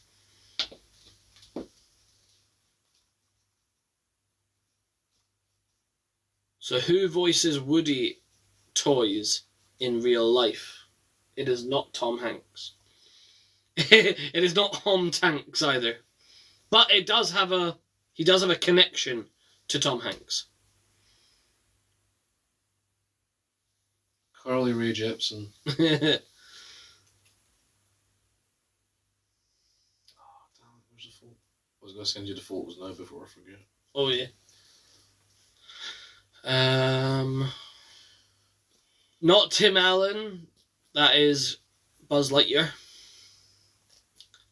So who voices Woody toys in real life? It is not Tom Hanks. It is not Tom Hanks either. But he does have a connection to Tom Hanks. Carly Rae Jepsen. Oh, damn, where's the photo? I was going to send you the photos now before I forget. Oh yeah. Not Tim Allen. That is Buzz Lightyear.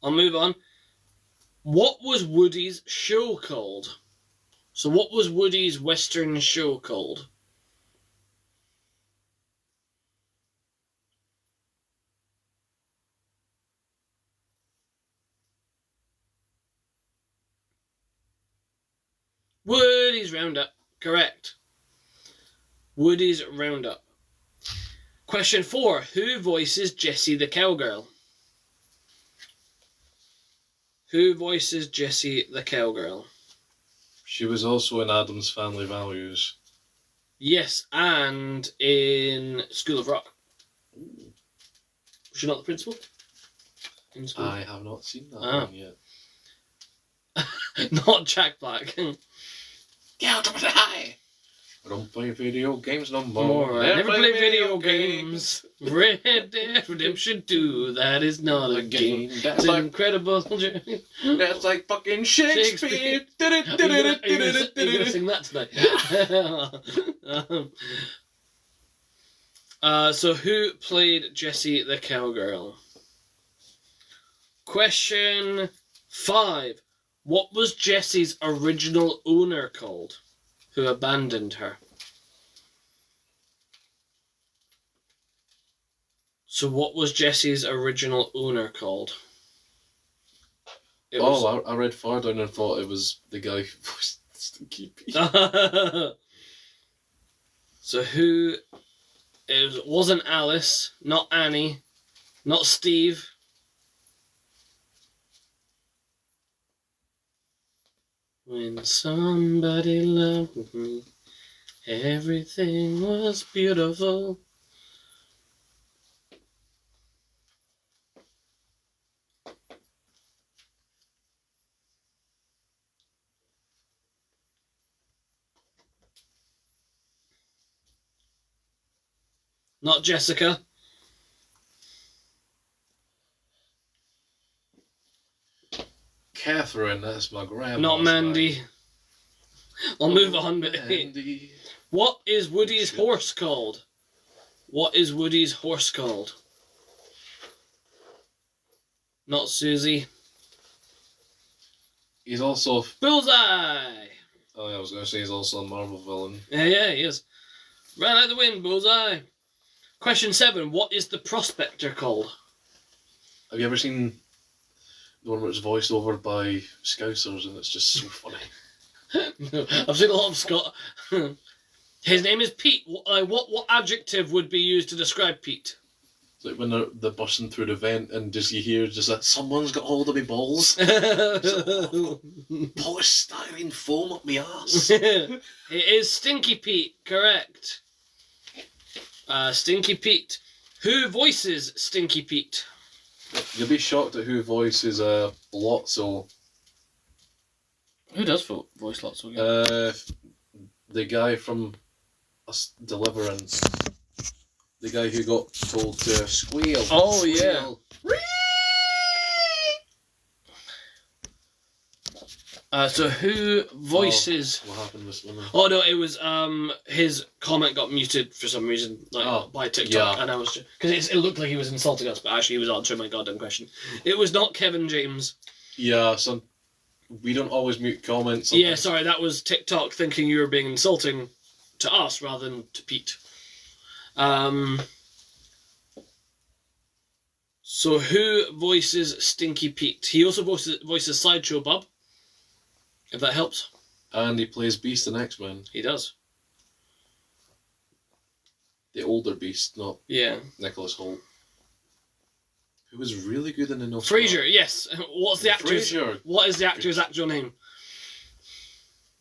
I'll move on. What was Woody's show called? So what was Woody's Western show called? Woody's Roundup. Correct. Woody's Roundup. Question 4. Who voices Jessie the Cowgirl? Who voices Jessie the Cowgirl? She was also in Addams Family Values. Yes, and in School of Rock. Was she not the principal? In school? I have not seen that Ah. one yet. Not Jack Black. Get out of my eye! I don't play video games no more. More. I never play video games. Red Dead Redemption 2. That is not a game. That's It's an like, incredible journey. that's like fucking Shakespeare. Are you gonna sing that tonight? So who played Jessie the Cowgirl? Question 5. What was Jessie's original owner called, who abandoned her? So what was Jessie's original owner called? It was... I read far down and thought it was the guy who voiced Stinky Pete. So who... It wasn't Alice, not Annie, not Steve. When somebody loved me, everything was beautiful. Not Jessica. Catherine, that's my grandma. Not Mandy. I'll move on. Mandy. What is Woody's Shit. horse called? What is Woody's horse called? Not Susie. He's also. Bullseye! Oh, yeah, I was going to say he's also a Marvel villain. Yeah, he is. Ran out the wind, Bullseye. Question 7. What is the prospector called? Have you ever seen the one where it's voiced over by Scousers and it's just so funny? No, I've seen a lot of Scott. His name is Pete. What adjective would be used to describe Pete? It's like when they're busting through the vent and just you hear just that someone's got hold of me balls. Polystyrene foam up my ass. It is Stinky Pete, correct. Stinky Pete. Who voices Stinky Pete? You'll be shocked at who voices Lotso. Who does voice Lotso again? The guy from Deliverance. The guy who got told to squeal. Oh, yeah. Squeal. So who voices... What happened this morning? Oh no, it was his comment got muted for some reason, like by TikTok, yeah. and I was because it looked like he was insulting us, but actually he was answering my goddamn question. It was not Kevin James. Yeah, we don't always mute comments. Yeah, sorry, that was TikTok thinking you were being insulting to us rather than to Pete. So who voices Stinky Pete? He also voices Sideshow Bob. If that helps. And he plays Beast in X-Men. He does. The older Beast, not Yeah. Nicholas Hoult. Who was really good in the Nosferatu. Frasier, yes. What's the actor's... Frasier. What is the actor's actual name?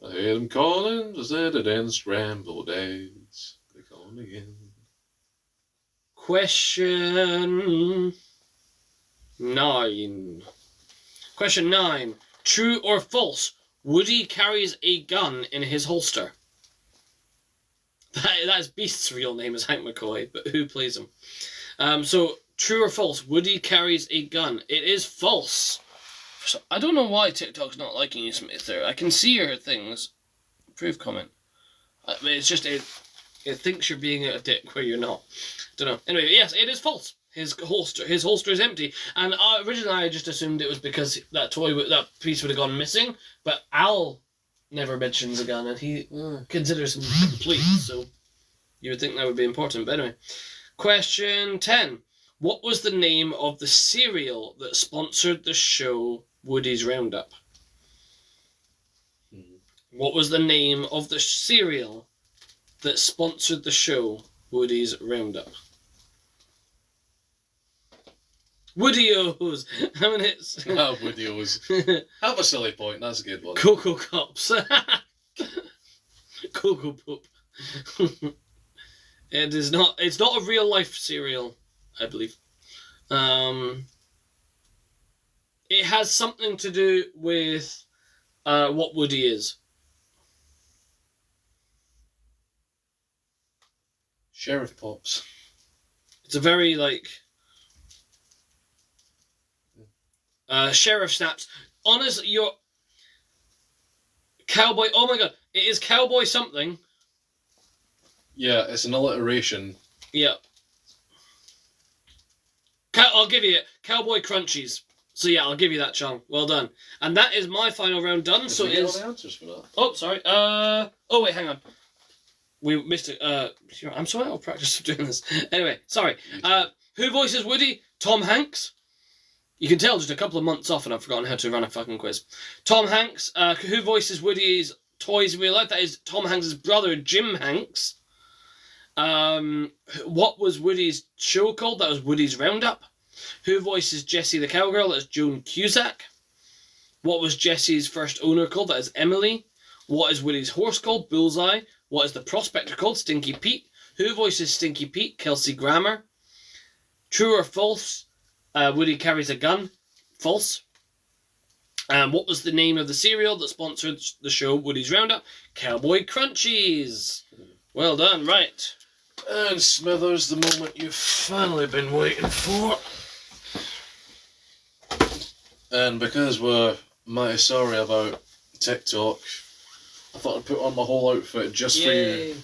I hear them calling, I said it in scramble days. They call me again. Question 9. Question 9. True or false? Woody carries a gun in his holster. That's Beast's real name is Hank McCoy, but who plays him? So, true or false? Woody carries a gun. It is false. So, I don't know why TikTok's not liking you, Smith. There, I can see your things. Approve comment. It's just it thinks you're being a dick where you're not. Don't know. Anyway, yes, it is false. His holster is empty, and originally I just assumed it was because that piece would have gone missing. But Al never mentions a gun, and he considers him complete. So you would think that would be important. But anyway, question 10: what was the name of the cereal that sponsored the show Woody's Roundup? What was the name of the cereal that sponsored the show Woody's Roundup? Woody-O's! I mean, it's... Woody-O's. Have a silly point, that's a good one. Cocoa Cups. Cocoa Poop. It's not a real life cereal, I believe. It has something to do with what Woody is. Sheriff Pops. It's a very, Sheriff Snaps. Honestly, you're... Cowboy... Oh my god. It is Cowboy something. Yeah, it's an alliteration. Yeah. I'll give you it. Cowboy Crunchies. So yeah, I'll give you that, Chong. Well done. And that is my final round done. So Did it we get is... all the answers for that? Oh, sorry. Oh, wait, hang on. We missed it. I'm so out of practice of doing this. Anyway, sorry. Who voices Woody? Tom Hanks. You can tell just a couple of months off and I've forgotten how to run a fucking quiz. Tom Hanks. Who voices Woody's toys in real life? That is Tom Hanks' brother, Jim Hanks. What was Woody's show called? That was Woody's Roundup. Who voices Jessie the Cowgirl? That is Joan Cusack. What was Jessie's first owner called? That is Emily. What is Woody's horse called? Bullseye. What is the prospector called? Stinky Pete. Who voices Stinky Pete? Kelsey Grammer. True or false? Woody carries a gun. False. What was the name of the cereal that sponsored the show Woody's Roundup? Cowboy Crunchies. Well done, right. And Smithers, the moment you've finally been waiting for. And because we're mighty sorry about TikTok, I thought I'd put on my whole outfit just for you.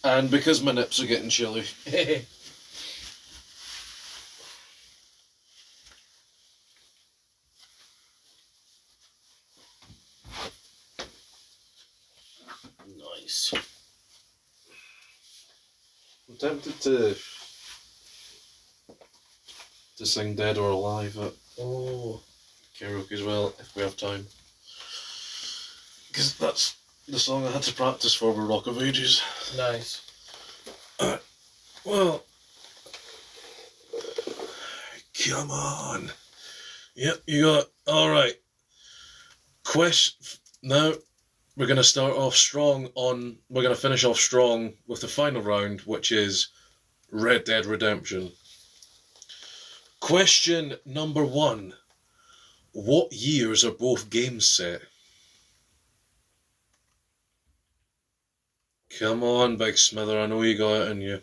And because my nips are getting chilly. Nice. I'm tempted to sing Dead or Alive at karaoke as well, if we have time. Because that's the song I had to practice for with Rock of Ages. Nice. Well, come on. Yep, you got alright. Now, we're going to start off strong we're going to finish off strong with the final round, which is Red Dead Redemption. Question number 1. What years are both games set? Come on, Big Smither, I know you got it in you.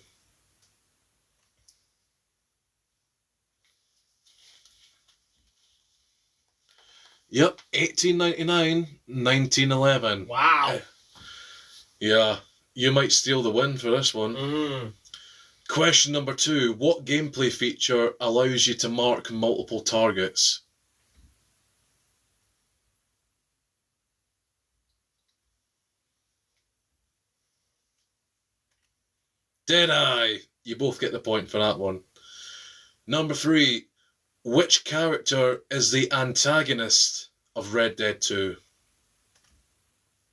Yep, 1899, 1911. Wow. Yeah, you might steal the win for this one. Question number 2. What gameplay feature allows you to mark multiple targets? Deadeye! You both get the point for that one. Number 3. Which character is the antagonist of Red Dead 2?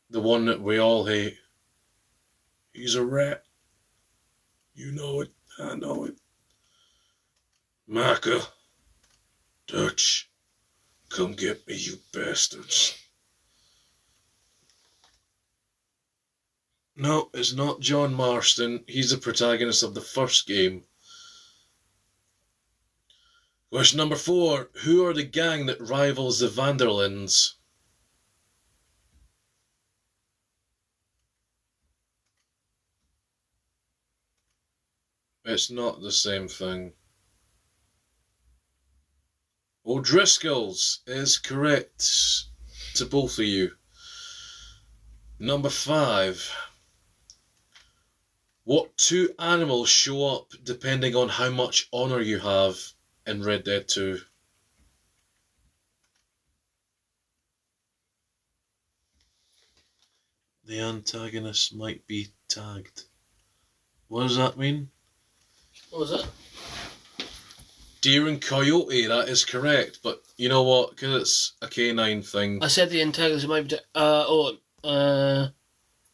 The one that we all hate. He's a rat. You know it. I know it. Maka. Dutch. Come get me, you bastards. No, it's not John Marston. He's the protagonist of the first game. Question number 4. Who are the gang that rivals the Vanderlins? It's not the same thing. O'Driscolls is correct to both of you. Number 5. What 2 animals show up depending on how much honour you have in Red Dead 2? The antagonist might be tagged. What does that mean? What was it? Deer and coyote, that is correct, but you know what? Because it's a canine thing. I said the antagonist might be.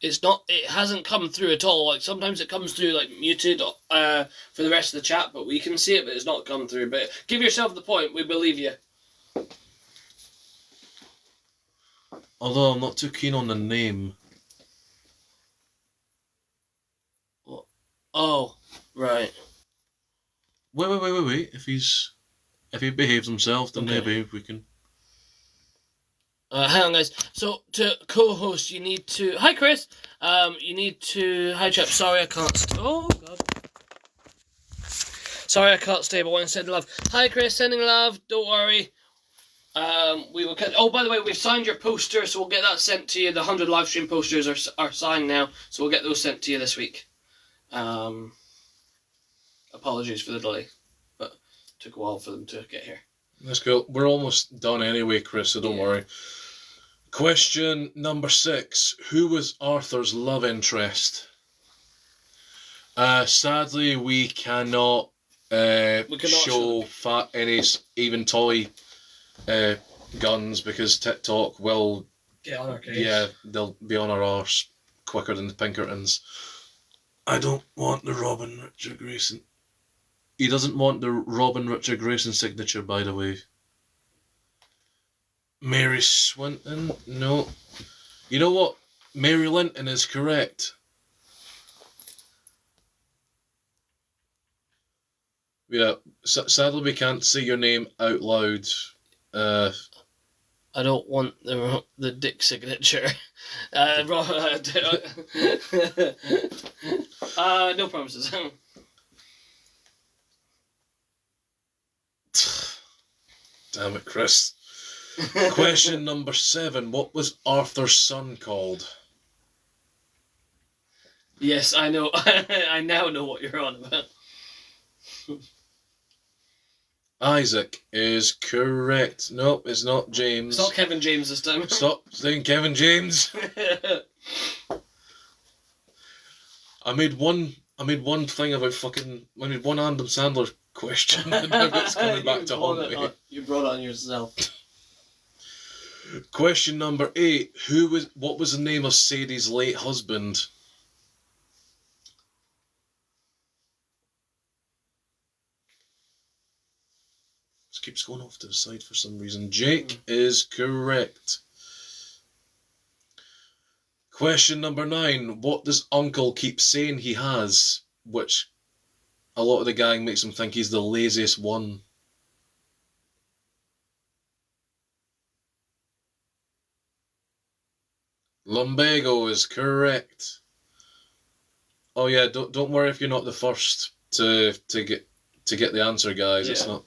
It's not. It hasn't come through at all. Like sometimes it comes through like muted. For the rest of the chat, but we can see it, but it's not come through. But give yourself the point. We believe you. Although I'm not too keen on the name. Oh, right. Wait. If he behaves himself, then Okay. maybe we can. Hang on, guys. So to co-host, you need to. Hi, Chris. You need to. Hi, chap. Sorry, I can't. Oh God. Sorry, I can't stay, but I want to send love. Hi, Chris. Sending love. Don't worry. We will. Oh, by the way, we've signed your poster, so we'll get that sent to you. The 100 live stream posters are signed now, so we'll get those sent to you this week. Apologies for the delay, but it took a while for them to get here. Let's go. We're almost done anyway, Chris, so don't worry. Question number 6. Who was Arthur's love interest? Sadly, we cannot, show any even toy guns because TikTok will, Get on our case. yeah, they'll be on our arse quicker than the Pinkertons. I don't want the Robin Richard Grayson. He doesn't want the Robin Richard Grayson signature, by the way. Mary Swinton? No. You know what? Mary Linton is correct. Yeah, sadly we can't say your name out loud. I don't want the dick signature. No promises. Damn it, Chris. Question number 7. What was Arthur's son called? Yes, I know. I now know what you're on about. Isaac is correct. Nope, it's not James. It's not Kevin James this time. Stop saying Kevin James. I made one thing about fucking. I made one Adam Sandler question, and now it's coming back to haunt me. You brought it on yourself. Question number 8. What was the name of Sadie's late husband? This keeps going off to the side for some reason. Jake is correct. Question number 9. What does Uncle keep saying he has, which a lot of the gang makes him think he's the laziest one? Lumbago is correct. Oh yeah, don't worry if you're not the first to get the answer, guys. It's not.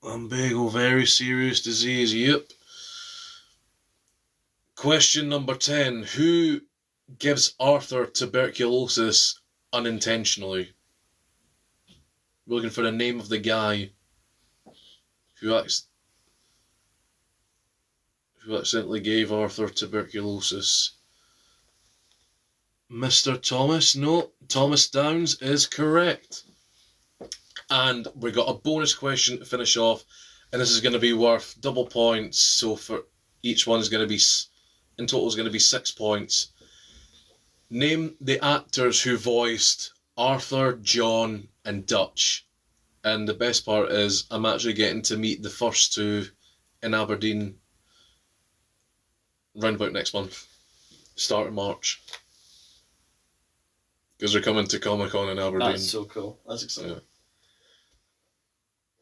Lumbago, very serious disease. Yep. Question number 10. Who gives Arthur tuberculosis unintentionally? We're looking for the name of the guy who accidentally gave Arthur tuberculosis. Mr. Thomas? No, Thomas Downs is correct. And we got a bonus question to finish off, and this is going to be worth double points. So for each one is going to be, in total, is going to be 6 points. Name the actors who voiced Arthur, John, and Dutch. And the best part is I'm actually getting to meet the first 2 in Aberdeen round about next month, start of March, because they're coming to Comic-Con in Aberdeen. That's so cool. That's exciting. Yeah.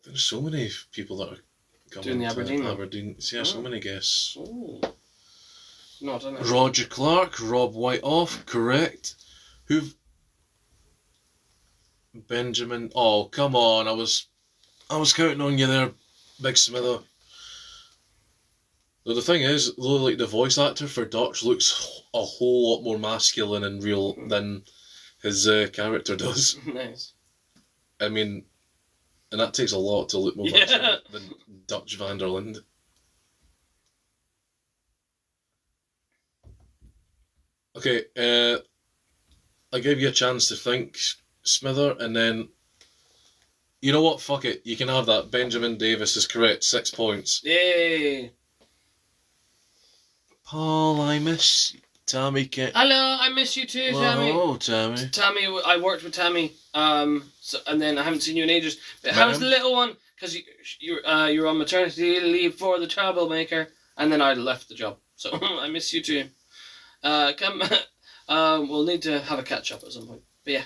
There's so many people that are Doing coming the to Aberdeen one. Aberdeen. Yeah, so Oh. many guests. Oh. Not in it. Roger Clark, Rob Whiteoff, correct. Who've Benjamin? Oh, come on! I was counting on you there, Big Smither. Though the thing is, though, like the voice actor for Dutch looks a whole lot more masculine and real than his character does. Nice. I mean, and that takes a lot to look more Yeah. masculine than Dutch Vanderland. Okay, I gave you a chance to think, Smither, and then you know what? Fuck it. You can have that. Benjamin Davis is correct. 6 points. Yay! Paul, I miss Tammy. Hello, I miss you too, Tammy. Oh, Tammy. Tammy, I worked with Tammy, so, and then I haven't seen you in ages. But Met how's him? the little one? Because you were on maternity leave for the troublemaker, and then I left the job. So I miss you too. Come, we'll need to have a catch up at some point. But yeah.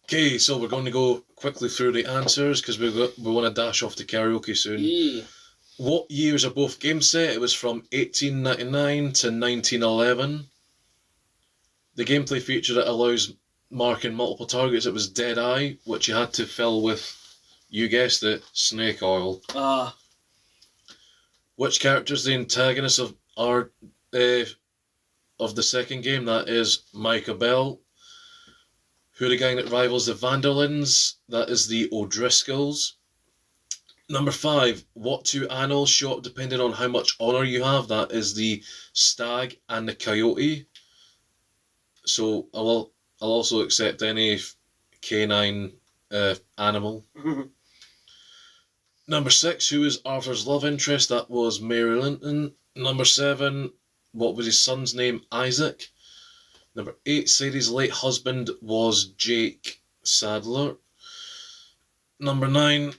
Okay, so we're going to go quickly through the answers because we want to dash off to karaoke soon. Yeah. What years are both games set? It was from 1899 to 1911. The gameplay feature that allows marking multiple targets, it was Dead Eye, which you had to fill with, you guessed it, snake oil. Which character is the antagonist of the second game? That is Micah Bell. Who are the gang that rivals the Vanderlands? That is the O'Driscolls. Number 5, what two animals show up depending on how much honour you have? That is the stag and the coyote. So I'll also accept any canine animal. Number 6, who is Arthur's love interest? That was Mary Linton. Number 7, what was his son's name? Isaac. Number 8, Sadie's late husband was Jake Sadler. Number 9,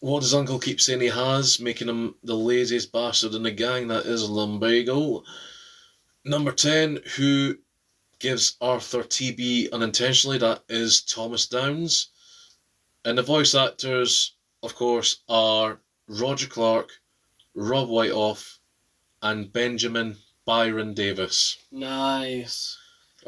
what does Uncle keep saying he has, making him the laziest bastard in the gang? That is Lumbago. Number 10, who gives Arthur TB unintentionally? That is Thomas Downs. And the voice actors, of course, are Roger Clark, Rob Whiteoff, and Benjamin Byron Davis. Nice.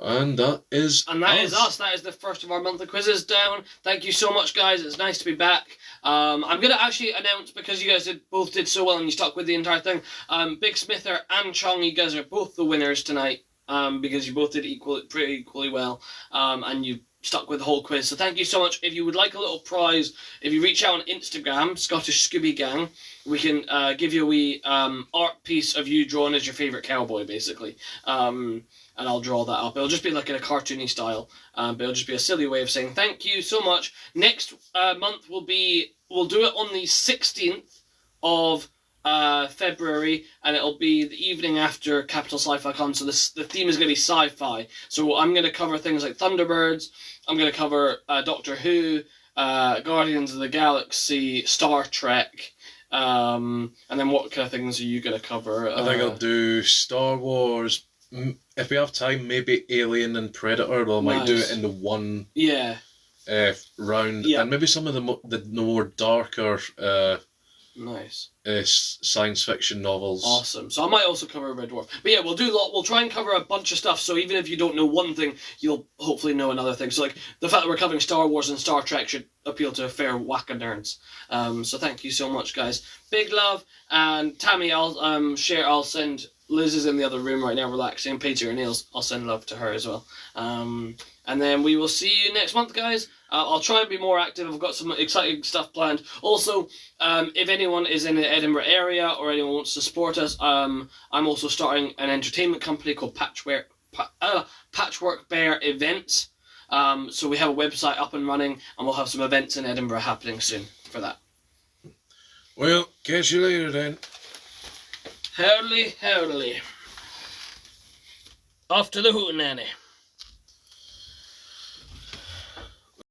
And that is us. That is the first of our monthly quizzes down. Thank you so much, guys. It's nice to be back. I'm going to actually announce, because you guys both did so well and you stuck with the entire thing, Big Smither and Chong, you guys are both the winners tonight, because you both did pretty equally well, and you stuck with the whole quiz. So thank you so much. If you would like a little prize, if you reach out on Instagram, Scottish Scooby Gang, we can give you a wee art piece of you drawn as your favourite cowboy, basically. And I'll draw that up. It'll just be like in a cartoony style, but it'll just be a silly way of saying thank you so much. Next month we'll do it on the 16th of February, and it'll be the evening after Capital Sci-Fi Con. So the theme is going to be sci-fi. So I'm going to cover things like Thunderbirds. I'm going to cover Doctor Who, Guardians of the Galaxy, Star Trek. And then what kind of things are you going to cover? I think I'll do Star Wars. If we have time, maybe Alien and Predator. Well, I might do it in the one round, Yeah. and maybe some of the more darker Nice. Science fiction novels. Awesome. So I might also cover Red Dwarf. But yeah, we'll try and cover a bunch of stuff, so even if you don't know one thing, you'll hopefully know another thing. So like the fact that we're covering Star Wars and Star Trek should appeal to a fair whack of nerds. So thank you so much, guys. Big love. And Tammy, I'll send... Liz is in the other room right now relaxing, painting her nails. I'll send love to her as well. And then we will see you next month, guys. I'll try and be more active. I've got some exciting stuff planned. Also, if anyone is in the Edinburgh area or anyone wants to support us, I'm also starting an entertainment company called Patchwork Bear Events. So we have a website up and running, and we'll have some events in Edinburgh happening soon for that. Well, catch you later then. Howdy, howdy. Off to the hootenanny.